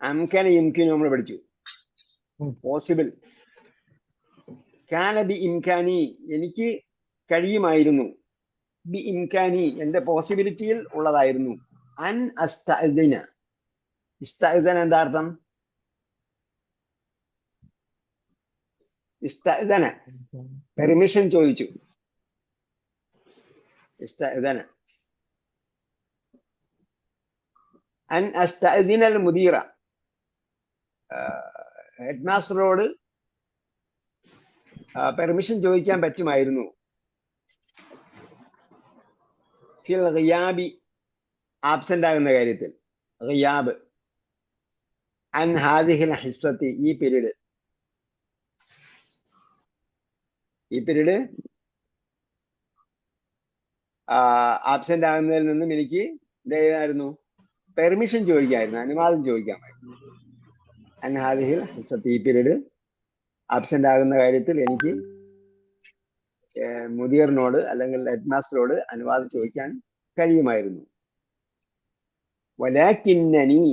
അംകാന യുംകിനു നമ്മൾ പഠിച്ചു, പോസിബിൾ. കാന ബി ഇംകാനി, എനിക്ക് കഴിയുമായിരുന്നു. ബി ഇംകാനി, എന്റെ പോസിബിലിറ്റിയിൽ ഉള്ളതായിരുന്നു. അൻ അസ്തഇദിന, ഇസ്തഇദന എന്താ അർത്ഥം? ഇസ്തഇദന പെർമിഷൻ ചോദിച്ചു. ഇസ്തഇദന അൻ അസ്തഇദിന അൽ മുദീറ, ഹെഡ് മാസ്റ്ററോട് പെർമിഷൻ ചോദിക്കാൻ പറ്റുമായിരുന്നു. ഫിൽ ഗിയാബി, ആബ്സെന്റ് ആകുന്ന കാര്യത്തിൽ. ഗിയാബ്. അൻ ഹാദിഹിൽ ഹിസ്സത്തി, ഈ പീരീഡ് ആബ്സെന്റ് ആകുന്നതിൽ നിന്നും എനിക്ക് എന്തായിരുന്നു? പെർമിഷൻ ചോദിക്കാമായിരുന്നു, അനുവാദം ചോദിക്കാമായിരുന്നു. അൻ ഹാദിഹിൽ ഹിസ്സത്തി, ഈ പീരീഡ് ആബ്സെന്റ് ആകുന്ന കാര്യത്തിൽ എനിക്ക് മുദീറിനോട് അല്ലെങ്കിൽ ഹെഡ് മാസ്റ്ററോട് അനുവാദം ചോദിക്കാൻ കഴിയുമായിരുന്നു. വലാകിന്നനി,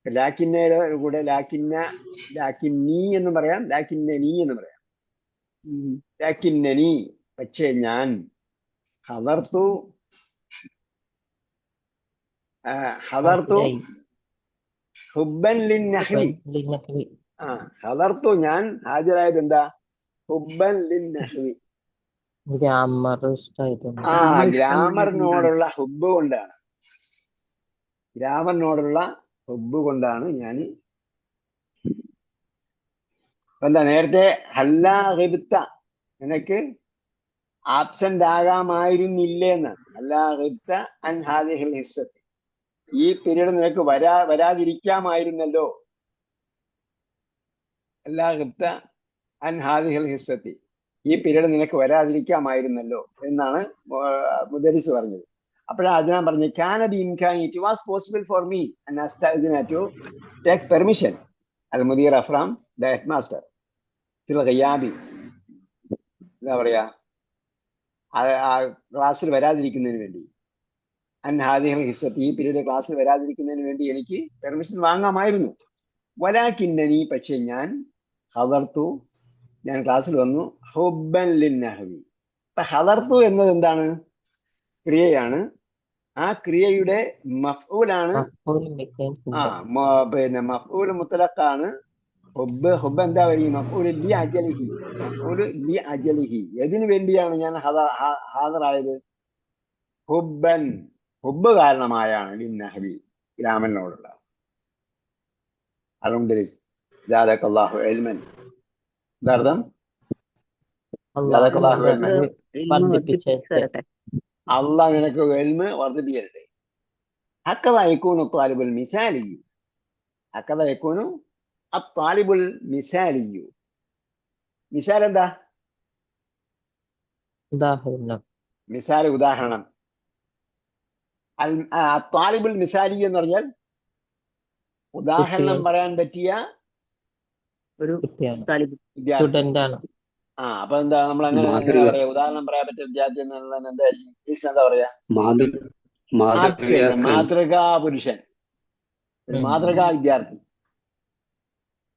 ലാക്കിന്നയുടെ കൂടെ ലാക്കിന്നി എന്നും പറയാം, ലാക്കിന്നനി എന്ന് പറയാം. ലാക്കിന്നനി, പക്ഷേ ഞാൻ. ഹദർത്തു ഹുബ്ബൻ ലിന്നഹ്വി. ഹദർത്തു ഞാൻ ഹാജരായത് എന്താ? ഹുബ്ബൻ ലിന്നഹ്വി, ഗ്രാമറിനോടുള്ള ഹുബ്ബ് കൊണ്ടാണ്. ഗ്രാമറിനോടുള്ള ഹുബ്ബ് കൊണ്ടാണ് ഞാൻ. എന്താ നേരത്തെ ഹല്ലാ ഗിബ്ത, നിനക്ക് ആബ്സെന്റ് ആകാമായിരുന്നില്ലേന്ന്. ഹല്ലാ ഗിബ്ത അൻ ഹാദിഹിൽ ഹിസ്സത്തി, ഈ പീരീഡ് നിനക്ക് വരാതിരിക്കാമായിരുന്നല്ലോ. ഹല്ലാ ഗിബ്ത അൻ ഹാദിഹിൽ ഹിസ്സത്തി, ഈ പീരീഡ് നിനക്ക് വരാതിരിക്കാമായിരുന്നല്ലോ എന്നാണ് മുദരിസ് പറഞ്ഞത്. അപ്പോഴാണ് അദ്നാൻ പറഞ്ഞു, കാന ബി ഇംകാനി, it was possible for me അൻ അസ്തഇദിന ടു ടേക്ക് പെർമിഷൻ അൽ മുദീറ ഫ്രം ദ ഹെഡ് മാസ്റ്റർ ഫിൽ ഗിയാബി. എന്താ പറയാ, ക്ലാസ്സിൽ വരാതിരിക്കുന്നതിന് വേണ്ടി. അൻ ഹാദിഹിൽ ഹിസ്സത്തി, ഈ പീരീഡ് ക്ലാസ്സിൽ വരാതിരിക്കുന്നതിന് വേണ്ടി എനിക്ക് പെർമിഷൻ വാങ്ങാമായിരുന്നു. വലാകിന്നനി, പക്ഷെ ഞാൻ. ഹദർത്തു, ഞാൻ ക്ലാസ്സിൽ വന്നു. ഹുബ്ബൻ ലിന്നഹ്വി. അപ്പൊ ഹദർത്തു എന്നത് എന്താണ്? ക്രിയയാണ്. ആ ക്രിയയുടെ മഫ്ഊലാണ്. പിന്നെ മഫ്ഊൽ മുത്തലഖാണ്. ഹുബ്ബ് എന്താ പറയും? മഫ്ഊൽ ലി അജലിഹി, മഫ്ഊൽ ലി അജലിഹി. എതിനു വേണ്ടിയാണ് ഞാൻ ഹാദറായത്? ഹുബ്ബൻ, ഹുബ്ബ് കാരണമായാണ്. ലിന്നഹ്വി, ഗ്രാമനോടുള്ള. അതുകൊണ്ട് ജാദക്കല്ലാഹു ഇൽമൻ, എന്താർത്ഥം? ജാദക്കല്ലാഹു ഇൽമൻ, അള്ളാഹ് നിനക്ക് ഇൽമ് വർദ്ധിപ്പിക്കട്ടെ. ഹക്കദ യകൂനു ത്വാലിബുൽ മിസാലി, ഹക്കദ യകൂനു അത്വാലിബുൽ മിസാലി. മിസാൽ എന്താ? ഉദാഹരണം. മിസാൽ ഉദാഹരണം. താലിബുൽ മിസാലി എന്ന് പറഞ്ഞാൽ ഉദാഹരണം പറയാൻ പറ്റിയ ഒരു കുട്ടിയാണ്, താലിബ്. വിദ്യാർത്ഥി. സ്റ്റുഡന്റ് ആണ്. അപ്പൊ എന്താ നമ്മൾ അങ്ങനെ മാതൃക. പറയാ? ഉദാഹരണം പറയാൻ പറ്റിയ വിദ്യാർത്ഥി എന്നുള്ളത് എന്തായിരിക്കും? ഇംഗ്ലീഷിൽ എന്താ പറയാ? മാതൃക. മാതൃകാ പുരുഷൻ, ഒരു മാതൃകാ വിദ്യാർത്ഥി.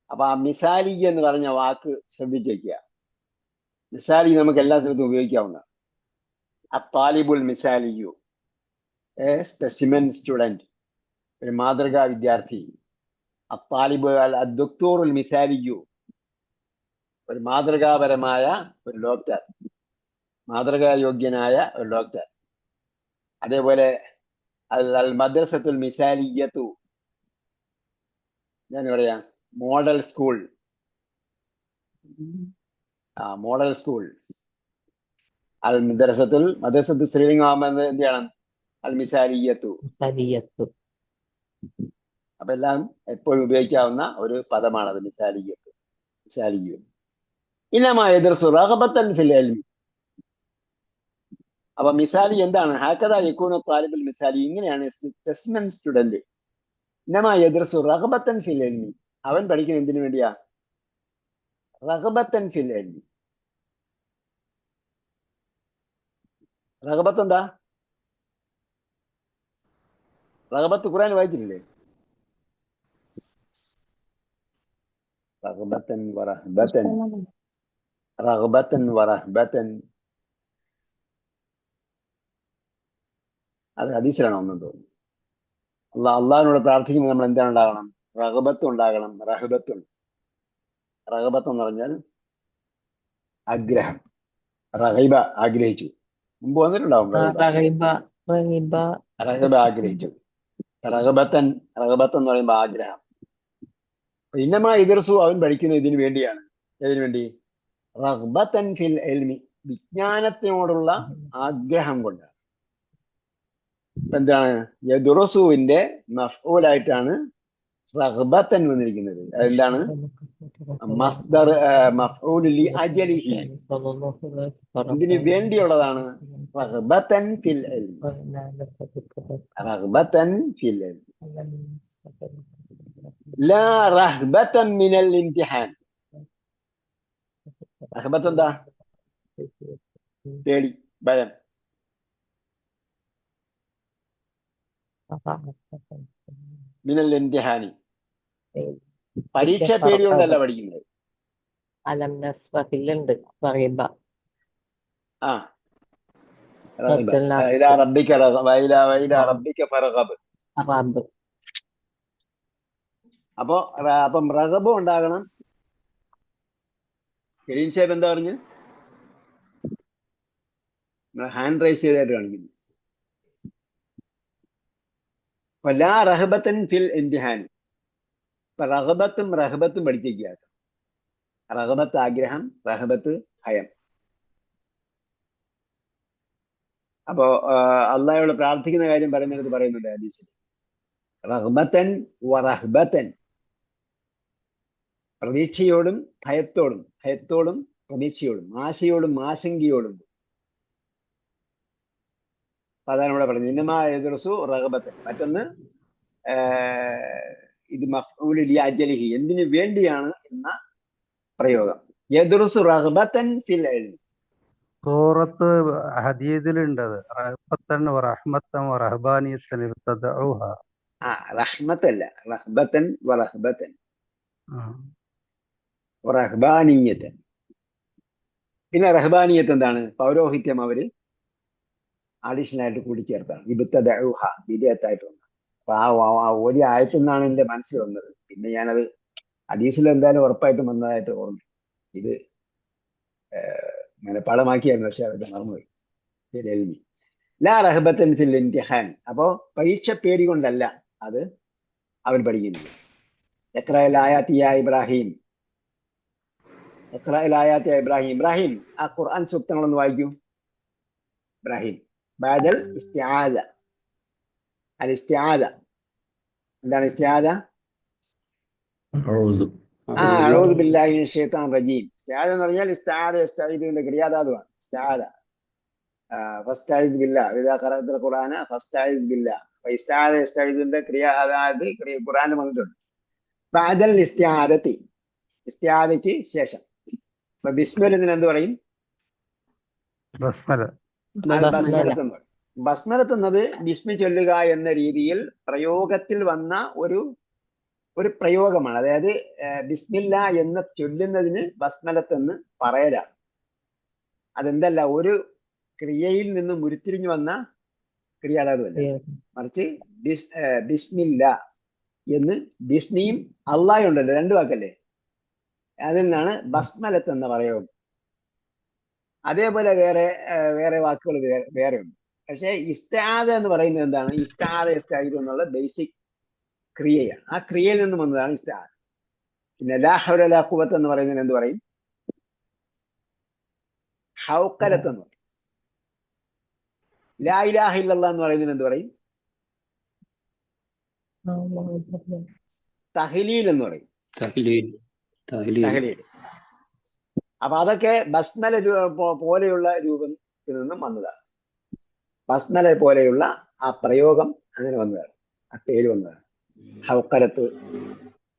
അപ്പൊ ആ മിസാലി എന്ന് പറഞ്ഞ വാക്ക് ശ്രദ്ധിച്ചു വെക്കുക. മിസാലി നമുക്ക് എല്ലാ സ്ഥലത്തും ഉപയോഗിക്കാവുന്ന. അത്താലിബുൽ മിസാലിയു, സ്പെസിമെൻ സ്റ്റുഡന്റ്, ഒരു മാതൃകാ വിദ്യാർത്ഥി. അത്താലിബ് അദ്ദുക്തൂറുൽ മിസാലിയു, ഒരു മാതൃകാപരമായ ഒരു ഡോക്ടർ, മാതൃകായോഗ്യനായ ഒരു ഡോക്ടർ. അതേപോലെ അൽ മദ്രസത്തുൽ മിസാലിയത്തു, ഞാൻ പറയാ മോഡൽ സ്കൂൾ. Model school. അൽ മദ്രസത്തു സ്ത്രീലിംഗമാകുമ്പോൾ എന്ത് ചെയ്യണം? അൽ മിസാലിയത്തു. അപ്പൊ എല്ലാം എപ്പോഴും ഉപയോഗിക്കാവുന്ന ഒരു പദമാണത്, മിസാലിയു. ഇന്നമാ യദ്റസു റഗബത്തൻ ഫിൽ ഇൽമി. അപ്പൊ മിസാലി എന്താണ്? ഹക്കദാ യകൂനു താലിബുൽ മിസാലി, ഇങ്ങനെയാണ് സ്പെസിമെൻ സ്റ്റുഡന്റ്. ഇന്നമാ യദ്റസു റഗബത്തൻ ഫിൽ ഇൽമി, അവൻ പഠിക്കുന്നത് എന്തിനു വേണ്ടിയാ? റഗബത്തൻ ഫിൽ ഇൽമി. റഗബത്ത് എന്താ? റഗബത്ത് ഖുർആൻ വായിച്ചിട്ടില്ലേ? റഗബത്തൻ വറഹബത്തൻ, റഗബത്തൻ വറഹബത്തൻ. അത് ഹദീസിലാണോ ഒന്നും തോന്നുന്നു. അള്ളാഹിനോട് പ്രാർത്ഥിക്കുമ്പോൾ നമ്മൾ എന്താണ് ഉണ്ടാകണം? റഗബത്ത് ഉണ്ടാകണം, റഹബത്തും. റഗബത്ത് എന്ന് പറഞ്ഞാൽ ആഗ്രഹം. റഹൈബ ആഗ്രഹിച്ചു, മുമ്പ് വന്നിട്ടുണ്ടാവും. റഹൈബ ആഗ്രഹിച്ചു. റഗബത്ത് എന്ന് പറയുമ്പോൾ ആഗ്രഹം. ഇന്നമാ യദ്റസു, അവൻ പഠിക്കുന്നത് ഇതിനു വേണ്ടിയാണ്. ഇതിനു വേണ്ടി? റഗ്ബത്തൻ ഫിൽ ഇൽമി, വിജ്ഞാനത്തിനോടുള്ള ആഗ്രഹം കൊണ്ട്. എന്താണ്? യദ്റസുവിന്റെ മഫ്ഊലായിട്ടാണ് റഗ്ബത്തൻ വന്നിരിക്കുന്നത്. അതെന്താണ്? മസ്ദർ മഫ്ഊൽ ലി അജലിഹി, ഇതിന് വേണ്ടിയുള്ളതാണ്. റഗ്ബത്തൻ ഫിൽ ഇൽമി, റഗ്ബത്തൻ ഫിൽ ഇൽമി. ലാ റഹ്ബത്തൻ മിനൽ ഇംതിഹാൻ. റഹ്ബത്ത് എന്താ? പേടി, ഭയം. മിനൽ ഇംതിഹാനി, പരീക്ഷ പേടി കൊണ്ടല്ല പഠിക്കുന്നത്. അപ്പം റഗബ് ഉണ്ടാകണം. കരീം സാഹിബ് എന്താ പറഞ്ഞു? ഹാൻഡ് റൈസ് ചെയ്തായിട്ട് കാണിക്കുന്നു. ലാ റഹബത്തൻ ഫിൽ ഇംതിഹാൻ. ഇപ്പൊ റഹബത്തും പഠിച്ചിരിക്കുക. റഹബത്ത് ആഗ്രഹം, റഹബത്ത് ഭയം. അപ്പോ അള്ളാഹയോട് പ്രാർത്ഥിക്കുന്ന കാര്യം പറയുന്നിടത്ത് പറയുന്നുണ്ട് ഹദീസിൽ, റഹ്ബത്തൻ വറഹ്ബത്തൻ, പ്രതീക്ഷയോടും ഭയത്തോടും പ്രതീക്ഷയോടും, ആശയോടും ആശങ്കയോടും. അതാണ് ഇവിടെ പറഞ്ഞത്. ഇന്നമാ യദ്റസു റഗബത്തൻ. മറ്റൊന്ന് ഇത് മഫ്ഊൽ ലി അജലിഹി, എന്തിനു വേണ്ടിയാണ് എന്ന പ്രയോഗം. യദ്റസു റഗ്ബത്തൻ ഫിൽ ഇൽമി. സൂറത്ത് ഹദീദിലുണ്ട് അത്. റഹ്ബത്തൻ വറഹ്മത്തൻ വറഹ്ബാനിയത്തൻ ഇബ്തദഊഹ. റഹ്മത്തല്ല, റഹ്ബത്തൻ വറഹ്ബത്തൻ റഹ്ബാനിയത്തൻ. പിന്നെ റഹ്ബാനിയത്ത് എന്താണ്? പൗരോഹിത്യം അവര് അഡീഷണൽ ആയിട്ട് കൂടിച്ചേർത്താണ്. ഇബ്തദഊഹ, വിദേഹത്തായിട്ട് വന്നത്. അപ്പൊ ആ ഒരു ആയത്തിൽ നിന്നാണ് എന്റെ മനസ്സിൽ വന്നത്. പിന്നെ ഞാനത് ഹദീസിൽ എന്തായാലും ഉറപ്പായിട്ടും വന്നതായിട്ട് ഓർമ്മ. ഇത് മനഃപ്പാടമാക്കിയായിരുന്നു, പക്ഷെ അതൊക്കെ മറന്നുപോയി. ലാ റഹ്ബത്തൻ ഫിൽ ഇംതിഹാൻ. അപ്പോ പരീക്ഷ പേടി കൊണ്ടല്ല അത് അവൻ പഠിക്കുന്നത്. ഇഖ്റഅൽ ആയാതി യാ ഇബ്രാഹിം, ഇഖ്റഅൽ ആയാതി യാ ഇബ്രാഹിം. ഇബ്രാഹിം, ആ ഖുർആൻ സൂക്തങ്ങളൊന്ന് വായിക്കൂ. ഇബ്രാഹിം ബഅദൽ ഇസ്തിആദ. അൽ ഇസ്തിആദ എന്താണ്? ഇസ്തിആദ അഊദു ബില്ലാഹി മിനശ് ശൈത്താനിർ റജീം. ഇസ്തിആദ എന്ന് പറഞ്ഞാൽ ഇസ്തആദ യസ്തഈദുവിന്റെ ക്രിയാധാതുവാണ്. ഇസ്തിആദ ഫസ്റ്റായിദ് ബില്ല ഇദാ ഖറഅത്തുൽ ഖുർആന ഫസ്റ്റായിദ് ബില്ല. ഇസ്താദിന്റെ ക്രിയ, അതായത് ഖുർആനിൽ വന്നിട്ടുണ്ട്. ബഅദൽ ഇസ്തിആദത്തി, ഇസ്തിആദയ്ക്ക് ശേഷം. അപ്പൊ ബിസ്മിൽ ഇതിന് എന്ത് പറയും? ബസ്മല. അത് ബസ്മല. ബസ്മലത്ത് എന്ന് പറയും. ബസ്മലത്ത് എന്നത് ബിസ്മി ചൊല്ലുക എന്ന രീതിയിൽ പ്രയോഗത്തിൽ വന്ന ഒരു പ്രയോഗമാണ്. അതായത് ബിസ്മില്ല എന്ന് ചൊല്ലുന്നതിന് ബസ്മലത്ത് എന്ന് പറയലാണ്. അതെന്തല്ല, ഒരു ക്രിയയിൽ നിന്ന് ഉരുത്തിരിഞ്ഞു വന്ന ക്രിയാധാതുമല്ല, മറിച്ച് ബിസ്മില്ല എന്ന് ബിസ്മിയും അള്ളാഹ് ഉണ്ടല്ലോ, രണ്ടു വാക്കല്ലേ, അതിൽ നിന്നാണ് ബസ്മലത്ത് എന്ന പ്രയോഗം. അതേപോലെ വേറെ വാക്കുകൾ വേറെ ഉണ്ട്. പക്ഷെ ഇസ്താദ എന്ന് പറയുന്നത് എന്താണ്? ഇസ്താദ് എന്നുള്ള ബേസിക് ക്രിയയാണ്. ആ ക്രിയയിൽ നിന്നും വന്നതാണ് ഇസ്താദ്. പിന്നെ ലാ ഹൗല വലാ ഖുവത എന്ന് പറയുന്നതിന് എന്ത് പറയും? ഹൗഖലത്ത് എന്ന് പറയും. ലാ ഇലാഹ ഇല്ലല്ലാഹ് എന്ന് പറയുന്നതിന് എന്ത് പറയും? തഹ്ലീൽ എന്ന് പറയും. തഹ്ലീൽ. അപ്പൊ അതൊക്കെ ബസ്മല പോലെയുള്ള രൂപത്തിൽ നിന്നും വന്നതാണ്. ബസ്മല പോലെയുള്ള ആ പ്രയോഗം അങ്ങനെ വന്നതാണ്, ആ പേര് വന്നതാണ്. ഹൗഖലത്ത്,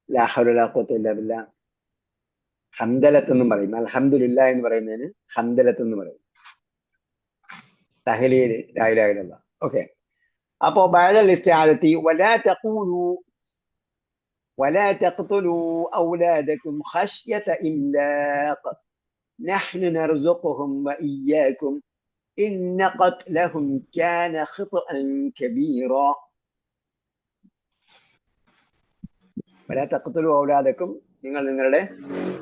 ലാ ഹൗല വലാ ഖുവത ഇല്ലാ ബില്ലാഹ്. ഹംദലത്ത് എന്നും പറയും. അൽഹംദുലില്ലാ എന്ന് പറയുന്നതിന് ഹംദലത്ത് എന്ന് പറയും. തഹ്ലീൽ, ലാ ഇലാഹ ഇല്ലല്ലാഹ്. ഓക്കെ. അപ്പോ ബഅദൽ ഇസ്തിആദത്തി വലാ തഖ്തുലൂ ഔലാദകും ഖശ്യത ഇംലാഖ് നഹ്നു നർസുഖുഹും വഇയ്യാകും ഇന്ന ഖത്ലഹും കാന ഖിത്അൻ കബീറാ. വലാ തഖ്തുലൂ ഔലാദകും, നിങ്ങൾ നിങ്ങളുടെ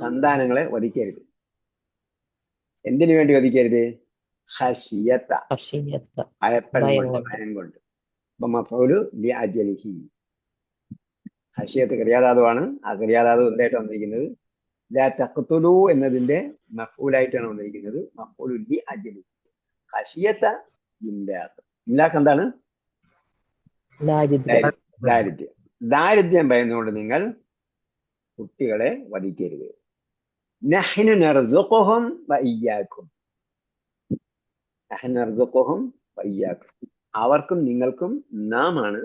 സന്താനങ്ങളെ വധിക്കരുത്. എന്തിനു വേണ്ടി വധിക്കരുത്? ഖശിയത, ഭയം കൊണ്ട്. മഫ്ഊലു ലിഅജലിഹി. ഖശിയത്ത് ക്രിയാധാതുവാണ്. ആ ക്രിയാധാതു എന്തായിട്ട് വന്നിരിക്കുന്നത്? ലാ തഖ്തുലു എന്നതിന്റെ മഫ്ഊലായിട്ടാണ് വന്നിരിക്കുന്നത്. മഫ്ഊലു ലിഅജലിഹി. ഖശിയത ഇംലാഖ്. ഇംലാഖ് എന്താണ്? ദാരിദ്ര്യം. ദാരിദ്ര്യം ഭയന്നുകൊണ്ട് നിങ്ങൾ കുട്ടികളെ വധിക്കരുത്. നഹ്നു നർസുഖുഹും വഇയ്യാകും. നഹ്നു നർസുഖുഹും വഇയ്യാകും. അവർക്കും നിങ്ങൾക്കും നാം ആണ്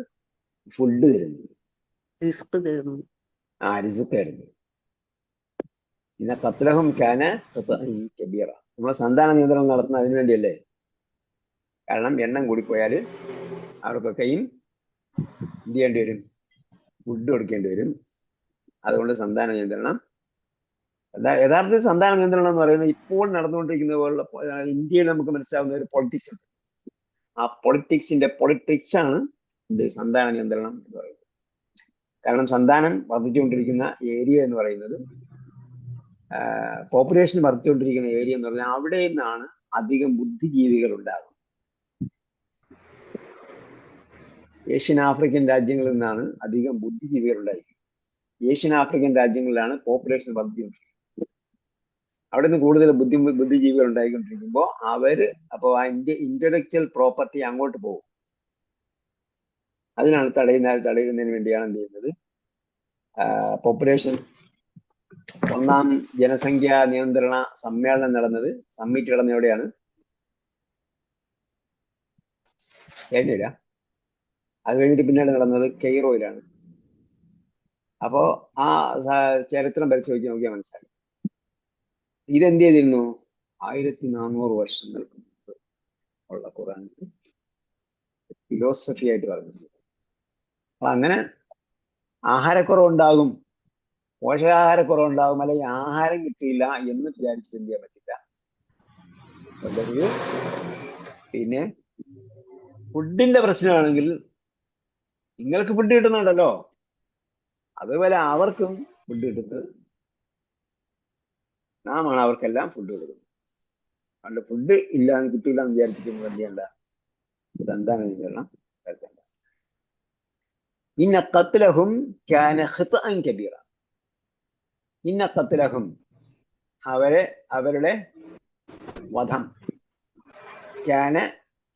ഫുഡ് തരുന്നത്, റിസ്ക് തരുന്നു. റിസ്ക് തരുന്നത്. ഇന്ന ഖത്ലഹും കാന ഖിത്അൻ കബീറ. നമ്മൾ സന്താന നിയന്ത്രണം നടത്തുന്നത് അതിനു വേണ്ടിയല്ലേ? കാരണം എണ്ണം കൂടിപ്പോയാൽ അവർക്കൊക്കെയും എന്ത് ചെയ്യേണ്ടി വരും? ഫുഡ് കൊടുക്കേണ്ടി വരും. അതുകൊണ്ട് സന്താന നിയന്ത്രണം, യഥാർത്ഥത്തിൽ സന്താന നിയന്ത്രണം എന്ന് പറയുന്നത് ഇപ്പോൾ നടന്നുകൊണ്ടിരിക്കുന്ന പോലുള്ള ഇന്ത്യയിൽ നമുക്ക് മനസ്സിലാവുന്ന ഒരു പൊളിറ്റിക്സ് ഉണ്ട്. ആ പൊളിറ്റിക്സ് ആണ് ഇത് സന്താന നിയന്ത്രണം എന്ന് പറയുന്നത്. കാരണം സന്താനം വർദ്ധിച്ചുകൊണ്ടിരിക്കുന്ന ഏരിയ എന്ന് പറയുന്നത്, പോപ്പുലേഷൻ വർദ്ധിച്ചുകൊണ്ടിരിക്കുന്ന ഏരിയ എന്ന് പറഞ്ഞാൽ അവിടെ നിന്നാണ് അധികം ബുദ്ധിജീവികൾ ഉണ്ടാകുന്നത്. ഏഷ്യൻ ആഫ്രിക്കൻ രാജ്യങ്ങളിൽ നിന്നാണ് അധികം ബുദ്ധിജീവികൾ ഉണ്ടായിരിക്കുന്നത്. ഏഷ്യൻ ആഫ്രിക്കൻ രാജ്യങ്ങളിലാണ് പോപ്പുലേഷൻ വർദ്ധിച്ചുകൊണ്ടിരിക്കുന്നത്. അവിടെ നിന്ന് കൂടുതൽ ബുദ്ധിജീവികൾ ഉണ്ടായിക്കൊണ്ടിരിക്കുമ്പോൾ അപ്പോൾ ആ ഇന്റലക്ച്വൽ പ്രോപ്പർട്ടി അങ്ങോട്ട് പോകും. അതിനാണ് തടയുന്നതിന് വേണ്ടിയാണ് എന്ത് ചെയ്യുന്നത്? പോപ്പുലേഷൻ ഒന്നാം ജനസംഖ്യാ നിയന്ത്രണ സമ്മേളനം നടന്നത്, സമ്മിറ്റ് നടന്ന എവിടെയാണ്? കേരള. അത് കഴിഞ്ഞിട്ട് പിന്നീട് നടന്നത് കെയ്റോയിലാണ്. അപ്പോ ആ ചരിത്രം പരിശോധിച്ച് നോക്കിയാൽ മനസ്സിലായി. ഇതെന്ത് ചെയ്തിരുന്നു? 1400 വർഷങ്ങൾക്ക് മുമ്പ് ഉള്ള ഖുർആൻ ഫിലോസഫി ആയിട്ട് പറഞ്ഞിരുന്നു. അപ്പൊ അങ്ങനെ ആഹാരക്കുറവുണ്ടാകും, പോഷകാഹാരക്കുറവുണ്ടാകും, അല്ലെങ്കിൽ ആഹാരം കിട്ടിയില്ല എന്ന് വിചാരിച്ചിട്ട് എന്ത് ചെയ്യാൻ പറ്റില്ല. പിന്നെ ഫുഡിന്റെ പ്രശ്നമാണെങ്കിൽ നിങ്ങൾക്ക് ഫുഡ് കിട്ടുന്നുണ്ടല്ലോ, അതുപോലെ അവർക്കും ഫുഡ് കിട്ടുന്നത് നാമാണ് അവർക്കെല്ലാം ഫുഡ് കൊടുക്കുന്നത്. അതുകൊണ്ട് ഫുഡ് കിട്ടില്ല എന്ന് വിചാരിച്ചിട്ട് എന്ത് ചെയ്യണ്ട, ഇതെന്താണ് നിയന്ത്രണം വരുത്തേണ്ട. ഇന്ന ഖത്ലഹും കാന ഖിത്അൻ കബീറ. ഇന്ന ഖത്ലഹും, അവരുടെ വധം, കാന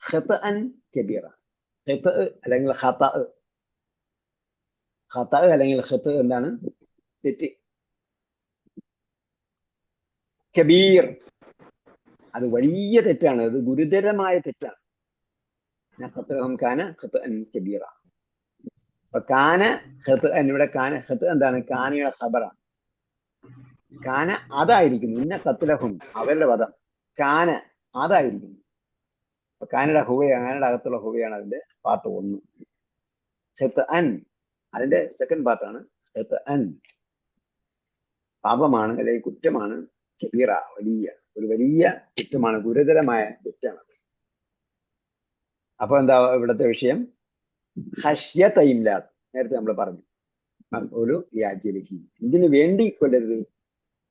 ഖിത്അൻ കബീറ. ഖിത്അ അല്ലെങ്കിൽ ഖതഅ അല്ലെങ്കിൽ ഖിത്അ എന്താണ്? തെറ്റ്. കബീർ, അത് വലിയ തെറ്റാണ്, അത് ഗുരുതരമായ തെറ്റാണ്. ഖത്അഹും കാന ഖത്അൻ കബീറ. അപ്പൊ കാന ഖത്അൻ, ഇവിടെ കാന ഖത്അ എന്താണ്? കാനയുടെ ഖബറാണ്. കാന അതായിരിക്കുന്നു. ഇന്ന ഖത്ലഹും അവരുടെ വധം കാന അതായിരിക്കുന്നു. അപ്പൊ കാനയുടെ ഹുവയാണ്, കാനയുടെ അകത്തുള്ള ഹുവയാണ് അതിന്റെ പാർട്ട് 1. ഖത്അൻ അതിന്റെ സെക്കൻഡ് പാർട്ടാണ് ഖത്അൻ. പാപമാണ് അല്ലെങ്കിൽ കുറ്റമാണ്. കബീറ ഒരു വലിയ കുറ്റമാണ്, ഗുരുതരമായ തെറ്റാണ്. അപ്പൊ എന്താ ഇവിടുത്തെ വിഷയം? ഖശ്യത ഇംലാഖ്. നേരത്തെ നമ്മൾ പറഞ്ഞു ഒരു യാജ്യലിഹി, ഇതിനു വേണ്ടി കൊല്ലരുത്.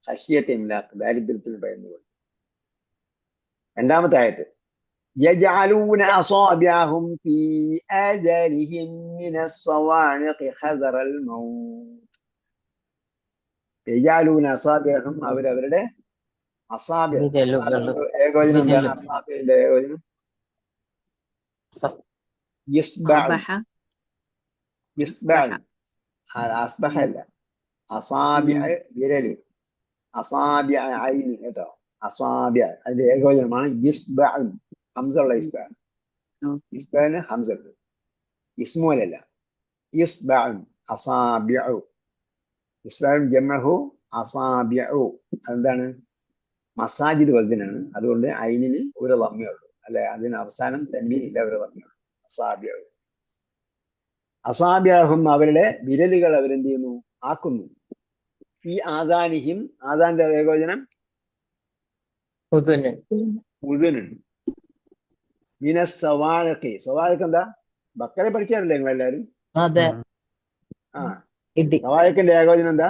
ഖശ്യത ഇംലാഖ്, ദാരിദ്ര്യത്തിന് ഭയന്നുകൊണ്ട്. രണ്ടാമത്തെ ആയത്ത് യജഅലൂന അസാബിഅഹും ഫീ ആദാനിഹിം മിനസ് സവാനിഖി ഹദറൽ മൗത്ത്. യജഅലൂന അസാബിഅഹും, അവരവരുടെ അസാബി, ഏകവചനം എന്താണ്? അസാബിന്റെ ഏകവചനം അസ്ബഹ അല്ല, അസാബിഅ വിരല്, അസാബിഅ ഐനി കേട്ടോ. അസാബിഅ അതിന്റെ ഏകവചനമാണ് ഇസ്ബഅൻ. ഹംസ ഉള്ള ഇസ്ബഅൻ. ഇസ്ബഅന് ഹംസ ഉണ്ട്, ഇസ്മുലല്ല. ഇസ്ബഅൻ അസാബിഉ. ഇസ്ബഅൻ ജമഉ അസാബിഉ. അതെന്താണ്? മസാജിദ് വസ്നാണ്, അതുകൊണ്ട് ഐനിന് ഒരു ലമ്മേ ഉള്ളൂ, അല്ലെ? അതിന് അവസാനം തൻവീനില്ല, ഒരു ലമ്മേ ഉള്ളൂ. അസാബിഉ. അസാബിഅഹും അവരുടെ വിരലുകൾ അവരെന്ത് ചെയ്യുന്നു? ആക്കുന്നു. ഈ ആദാനിഹിം, ആദാന്റെ ഏകവചനം ഉദുനുൻ. മിനസ് സവാനിഖി. സവാനിഖ് എന്താ? ബക്കറെ പഠിച്ചാറല്ലേ നിങ്ങളെല്ലാരും? അതെ. ആ, സവാനിഖിന്റെ ഏകവചനം എന്താ?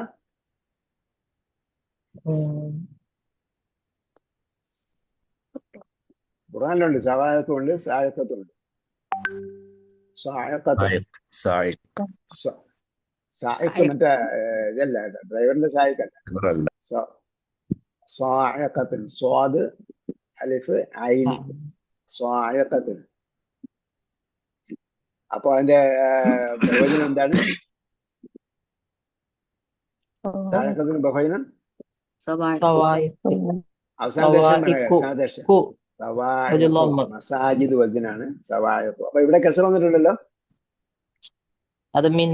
ഖുർആനിലുണ്ട്, സവാനിഖും ഉണ്ട്, സായഖത്തും ഉണ്ട്. സായിഖ് മറ്റേ ഇതല്ല, ഡ്രൈവറിന്റെ സായിഖല്ല. സ്വാഇഖത്തുൻ, സ്വാദ് അലിഫ് ഐൻ, സ്വാഇഖത്തുൻ. അപ്പൊ അതിന്റെ ബഹുവചനം എന്താണ്? സായിഖത്തിന് ബഹുവചനം മസാജിദ് വസ്നാണ് സവാഇഖ്. അപ്പൊ ഇവിടെ കസർ വന്നിട്ടുണ്ടല്ലോ. അത് മിൻ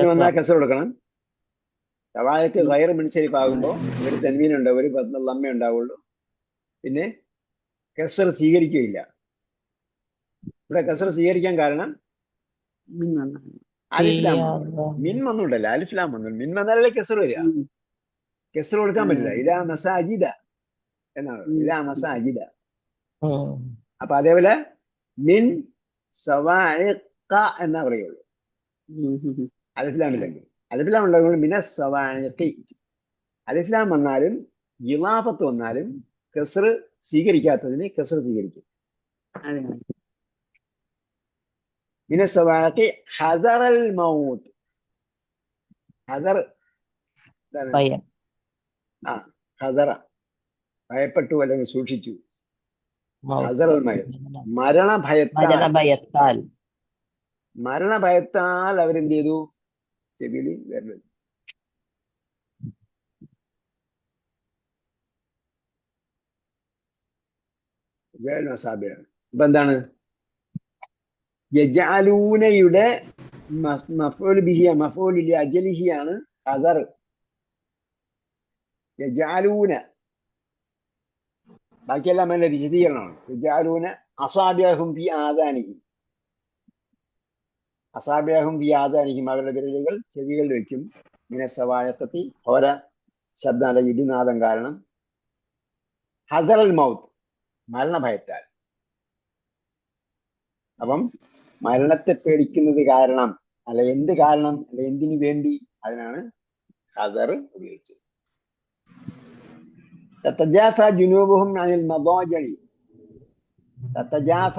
വന്നാൽ കസർ കൊടുക്കണം. സവാഇഖ് ഗൈർ മുൻസരിഫ് ആകുമ്പോൾ ഒരു തൻവീൻ ഉണ്ട്, ഒരു ലമ്മ ഉണ്ടാവുള്ളൂ, പിന്നെ കസർ സ്വീകരിക്കുകയില്ല. ഇവിടെ കസർ സ്വീകരിക്കാൻ കാരണം അലിഫ്ലാം മിൻ വന്നുണ്ടല്ല, അലിഫ്ലാം വന്നു. മിൻ വന്നാലല്ലേ കസർ വരിക. കസർ കൊടുക്കാൻ പറ്റില്ല. ഇലാ മസാജിദ എന്നാണ്, ഇലാ മസാജിദ. അപ്പൊ അതേപോലെ മിൻ സവാഇഖ എന്നാ പറയുള്ളൂ, അലിഫ്ലാം ഇല്ലെങ്കിൽ. അലിഫ്ലാം ഉണ്ടെങ്കിൽ മിനസ് സവാഇഖി. അലിഫ്ലാം വന്നാലും ഇളാഫത്ത് വന്നാലും കസർ സ്വീകരിക്കാത്തതിന് കസർ സ്വീകരിക്കും. മിനസ് സവാഇഖി ഹദറൽ മൗത്ത്. ഹദർ ഹദറ ഭയപ്പെട്ടു അല്ലെങ്കിൽ സൂക്ഷിച്ചു. ഹദറൽ മൗത്ത് മരണഭയത്താൽ അവരെന്ത് ചെയ്തു? ചെവിയിൽ വരരുത്. ഇപ്പൊ എന്താണ്? യജഅലൂനയുടെ മഫ്ഊൽ ബിഹി, മഫ്ഊൽ ലി അജ്ലിഹിയാണ് ഹദർ. യജഅലൂന, ബാക്കിയെല്ലാം അതിന്റെ വിശദീകരണമാണ്. യജഅലൂന അസാബിഅഹും ഫീ ആദാനിഹിം. അസാബിഅഹും ഫീ ആദാനിഹിം, അവരുടെ വിരലുകൾ ചെവികളിൽ വെക്കും. മിനസ് സവാഇഖി, ഘോര ശബ്ദം അല്ലെങ്കിൽ ഇടിനാദം കാരണം. ഹദറൽ മൗത്ത്, മരണഭയത്താൽ. അപ്പം മരണത്തെ പേടിക്കുന്നത് കാരണം, അല്ല എന്ത് കാരണം, അല്ല എന്തിനു വേണ്ടി, അതിനാണ് ഹദർ ഉപയോഗിച്ചത്. തതജാഫ ജുനൂബുഹും അനിൽ മദാജിഇ. തതജാഫ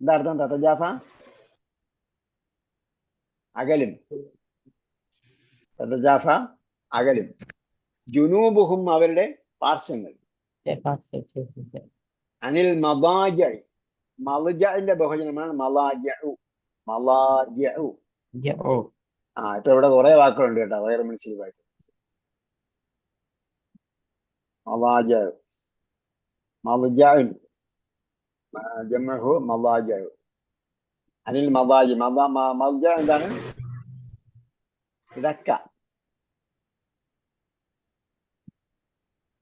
എന്താ അർത്ഥം? തതജാഫ അകലും. തതജാഫ അകലും. ജുനൂബുഹും അവരുടെ പാർശ്വങ്ങൾ. അനിൽ മദാജിഇ, മൽജഇന്റെ ബഹുവചനമാണ് മലാജിഉ. മലാജിഉ. ഇപ്പൊ ഇവിടെ കുറെ വാക്കുകളുണ്ട് കേട്ടോ, ഗൈർ മുൻസിഫായിട്ട്. മവാജ മവജാൻ ജമഹു മവാജ അനിൽ മവാജി മവജ എന്താണ്? കിടക്ക.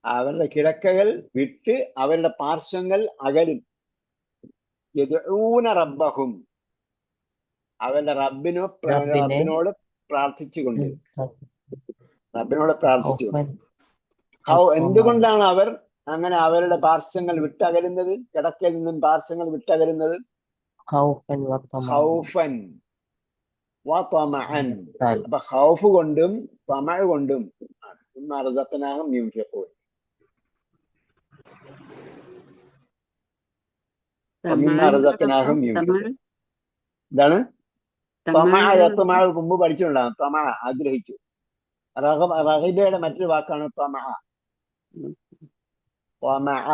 അവരുടെ കിടക്കകൾ വിട്ട് അവരുടെ പാർശ്വങ്ങൾ അകലും. യദ്ഊന റബ്ബഹും, അവരുടെ റബ്ബിനോട് പ്രാർത്ഥിച്ചുകൊണ്ട്, റബ്ബിനോട് പ്രാർത്ഥിച്ചുകൊണ്ട്. എന്തുകൊണ്ടാണ് അവർ അങ്ങനെ അവരുടെ പാർശ്വങ്ങൾ വിട്ടകലുന്നത്? കിടക്കയിൽ നിന്നും പാർശ്വങ്ങൾ വിട്ടകലുന്നത്? ഖൗഫൻ വതമഅൻ. അപ്പൊ ഖൗഫ് കൊണ്ടും തമഅ കൊണ്ടും റസഖ്നാഹും യുൻഫിഖൂൻ. റസഖ്നാഹും യുൻഫിഖൂൻ. ഇതാണ് തമഅ. മുമ്പ് പഠിച്ചിട്ടുണ്ടാകും. തമഅ ആഗ്രഹിച്ചു. റഗബയുടെ മറ്റൊരു വാക്കാണ് തമഅ. തമഅ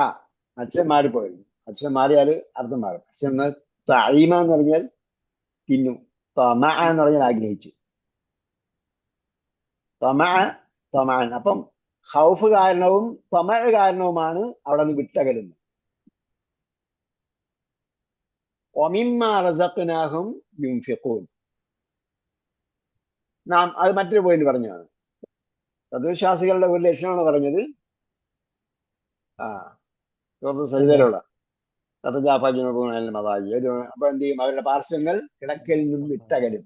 അക്ഷരം മാറിപ്പോയിരുന്നു. അക്ഷരം മാറിയാൽ അർത്ഥം മാറും. പക്ഷെ തഈമ എന്ന് പറഞ്ഞാൽ തിന്നു. തമഅ എന്ന് പറഞ്ഞാൽ ആഗ്രഹിച്ചു. തമഅൻ. അപ്പം ഖൗഫ് കാരണവും തമഅ കാരണവുമാണ് അവിടെ നിന്ന് വിട്ടകലുന്നത്. വമിമ്മാ റസഖ്നാഹും യുൻഫിഖൂൻ. നാം അത് മറ്റൊരു പോയിന്റ് പറഞ്ഞതാണ്. തത്വശാസ്ത്രികളുടെ ഒരു ലക്ഷണമാണ് പറഞ്ഞത്. സജിതയിലുള്ള മതാജി. അപ്പൊ എന്ത് ചെയ്യും? അവരുടെ പാർശ്വങ്ങൾ കിടക്കയിൽ നിന്നും വിട്ടകലും.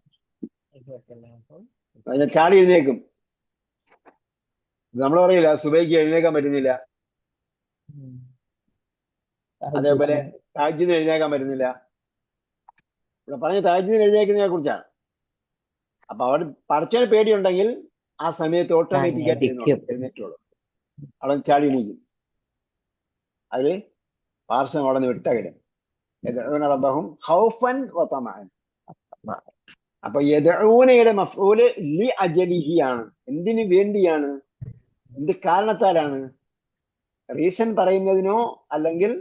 ചാടി എഴുന്നേക്കും. നമ്മൾ പറയില്ല സുബൈക്ക് എഴുന്നേക്കാൻ പറ്റുന്നില്ല. അതേപോലെ തഹജ്ജുദിന് എഴുന്നേക്കാൻ പറ്റുന്നില്ല. ഇവിടെ പറഞ്ഞ തഹജ്ജുദിന് എഴുന്നേക്കുന്നതിനെ കുറിച്ചാണ്. അപ്പൊ അവിടെ പടച്ചവന് പേടിയുണ്ടെങ്കിൽ ആ സമയത്ത് ഓട്ടോമാറ്റിക്കായിട്ട് എഴുന്നേറ്റോളും. അവിടെ ചാടി എണീക്കും. അതില് പാർശ്വം അവിടെ നിന്ന് വിട്ടകലും. റബ്ബഹും ഖൗഫൻ വതമഅൻ. അപ്പൊ യദ്ഊനയുടെ മഫ്ഊല് ലി അജലിഹി ആണ്. എന്തിനു വേണ്ടിയാണ്? എന്ത് കാരണത്താലാണ്? റീസൺ പറയുന്നതിനോ അല്ലെങ്കിൽ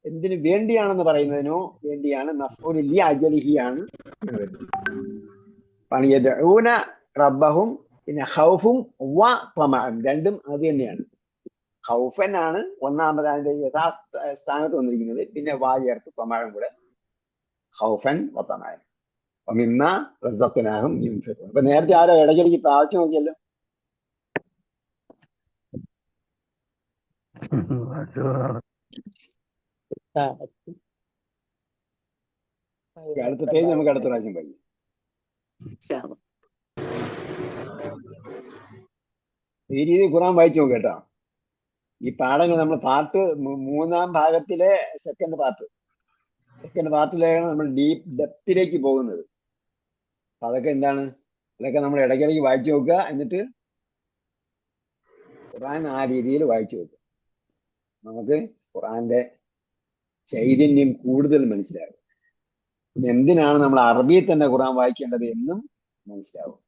എന്തിനു വേണ്ടിയാണെന്ന് പറയുന്നതിനോ വേണ്ടിയാണ്. മഫ്ഊല് ലി അജലിഹി ആണ്. യദ്ഊന റബ്ബഹും പിന്നെ ഖൗഫും വതമഅൻ രണ്ടും അത് തന്നെയാണ്. ഖൗഫൻ ആണ് ഒന്നാമത് അതിന്റെ യഥാസ്ഥാനത്ത് വന്നിരിക്കുന്നത്. പിന്നെ വാ ചേർത്ത് തമഅൻ കൂടെ. ഖൗഫൻ വതമഅൻ. വമിമ്മാ റസഖ്നാഹും യുൻഫിഖൂൻ. അപ്പൊ നേരത്തെ ആരോ ഇടയ്ക്കിടയ്ക്ക് പ്രാവശ്യം നോക്കിയല്ലോ. അടുത്ത പേജ് നമുക്ക് അടുത്ത പ്രാവശ്യം പഠിക്കും. ഈ രീതി ഖുർആൻ വായിച്ചു നോക്ക് കേട്ടോ. ഈ പാഠങ്ങൾ നമ്മൾ പാർട്ട് 3-ാം ഭാഗത്തിലെ സെക്കൻഡ് പാർട്ടിലാണ് നമ്മൾ ഡെപ്തിലേക്ക് പോകുന്നത്. അപ്പൊ അതൊക്കെ എന്താണ്? അതൊക്കെ നമ്മൾ ഇടയ്ക്കിടയ്ക്ക് വായിച്ചു നോക്കുക. എന്നിട്ട് ഖുർആൻ ആ രീതിയിൽ വായിച്ചു നോക്കുക. നമുക്ക് ഖുർആന്റെ ചൈതന്യം കൂടുതൽ മനസ്സിലാകും. പിന്നെ എന്തിനാണ് നമ്മൾ അറബിയിൽ തന്നെ ഖുർആൻ വായിക്കേണ്ടത് എന്നും മനസ്സിലാവും.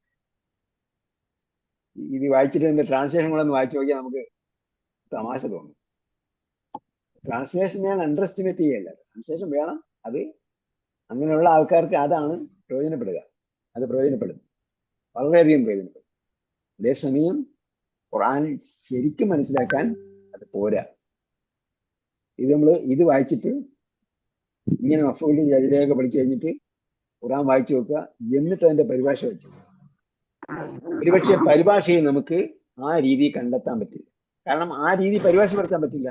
ഇത് വായിച്ചിട്ട് ഇതിന്റെ ട്രാൻസ്ലേഷൻ കൂടെ ഒന്ന് വായിച്ചു നോക്കിയാൽ നമുക്ക് തമാശ തോന്നും. ട്രാൻസ്ലേഷൻ ഞാൻ അണ്ടർ എസ്റ്റിമേറ്റ് ചെയ്യല്ല. ട്രാൻസ്ലേഷൻ വേണം. അത് അങ്ങനെയുള്ള ആൾക്കാർക്ക് അതാണ് പ്രയോജനപ്പെടുക. അത് പ്രയോജനപ്പെടും, വളരെയധികം പ്രയോജനപ്പെടും. അതേസമയം ഖുർആൻ ശരിക്കും മനസ്സിലാക്കാൻ അത് പോരാ. ഇത് വായിച്ചിട്ട് ഇങ്ങനെ മഫ്ഊല് അതിലേക്ക് പഠിച്ചു കഴിഞ്ഞിട്ട് ഖുർആൻ വായിച്ചു നോക്കുക. എന്നിട്ട് അതിന്റെ പരിഭാഷ വെച്ചു. ഒരുപക്ഷെ പരിഭാഷയിൽ നമുക്ക് ആ രീതി കണ്ടെത്താൻ പറ്റില്ല. കാരണം ആ രീതി പരിഭാഷപ്പെടുത്താൻ പറ്റില്ല.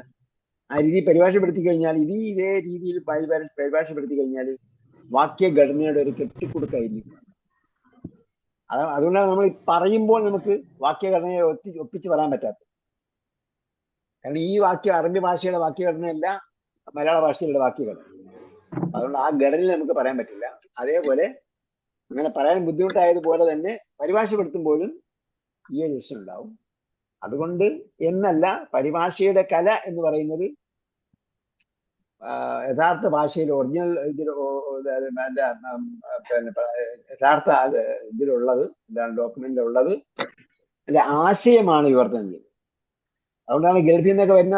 ആ രീതി പരിഭാഷപ്പെടുത്തി കഴിഞ്ഞാൽ ഇതേ രീതിയിൽ പരിഭാഷപ്പെടുത്തി കഴിഞ്ഞാൽ വാക്യഘടനയുടെ ഒരു കെട്ടിക്കൊടുക്കായിരിക്കും. അതുകൊണ്ടാണ് നമ്മൾ പറയുമ്പോൾ നമുക്ക് വാക്യഘടനയെ ഒപ്പിച്ച് പറയാൻ പറ്റാത്തത്. കാരണം ഈ അറബി ഭാഷയുടെ വാക്യഘടനയല്ല മലയാള ഭാഷയുടെ വാക്യഘടന. അതുകൊണ്ട് ആ ഘടനയിൽ നമുക്ക് പറയാൻ പറ്റില്ല. അതേപോലെ അങ്ങനെ പറയാൻ ബുദ്ധിമുട്ടായതുപോലെ തന്നെ പരിഭാഷപ്പെടുത്തുമ്പോഴും ഈ ഒരു വിഷയം ഉണ്ടാവും. അതുകൊണ്ട് എന്നല്ല, പരിഭാഷയുടെ കല എന്ന് പറയുന്നത് യഥാർത്ഥ ഭാഷയിൽ ഒറിജിനൽ യഥാർത്ഥ ഇതിലുള്ളത് എന്താണ് ഡോക്യുമെന്റിലുള്ളത് അതിന്റെ ആശയമാണ് വിവർത്തനം ചെയ്യുന്നത്. അതുകൊണ്ടാണ് ഗൾഫിൽ നിന്നൊക്കെ വരുന്ന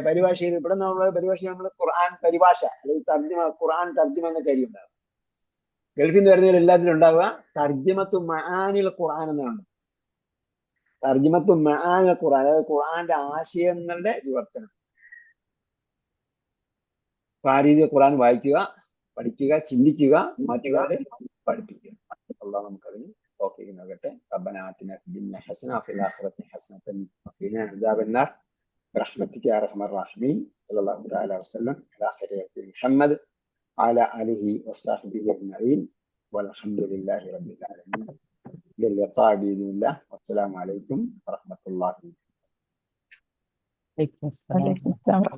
പരിഭാഷയിൽ ഇവിടെ നിന്നുള്ള പരിഭാഷ നമ്മൾ ഖുർആൻ പരിഭാഷ അല്ലെങ്കിൽ തർജ്ജിമ, ഖുർആൻ തർജ്ജിമ എന്നൊക്കെ കാര്യം ഉണ്ടാകും. ഗൾഫിൽ നിന്ന് വരുന്നവർ എല്ലാത്തിലും ഉണ്ടാവുക തർജ്ജിമത്തു മആനിൽ ഖുർആൻ എന്നാണ്. തർജിമത്തു മആനിൽ ഖുർആൻ, അതായത് ഖുർആന്റെ ആശയങ്ങളുടെ വിവർത്തനം. അപ്പൊ ആ രീതിയിൽ ഖുർആൻ വായിക്കുക, പഠിക്കുക, ചിന്തിക്കുക, മറ്റുള്ളവരെ പഠിപ്പിക്കുക. അള്ളാഹു നമുക്കതിന് തൗഫീഖ് നൽകട്ടെ. റബ്ബനാ ആതിനാ ഫിദ്ദുനിയ ഹസന വഫിൽ ആഖിറതി ഹസനതൻ വഖിനാ അദാബന്നാർ برحمتك يا ارحم الراحمين. صلى الله تعالى وسلم على خير محمد وعلى اله وصحبه اجمعين والحمد لله رب العالمين. للقاء باذن الله والسلام عليكم ورحمه الله. عليكم السلام.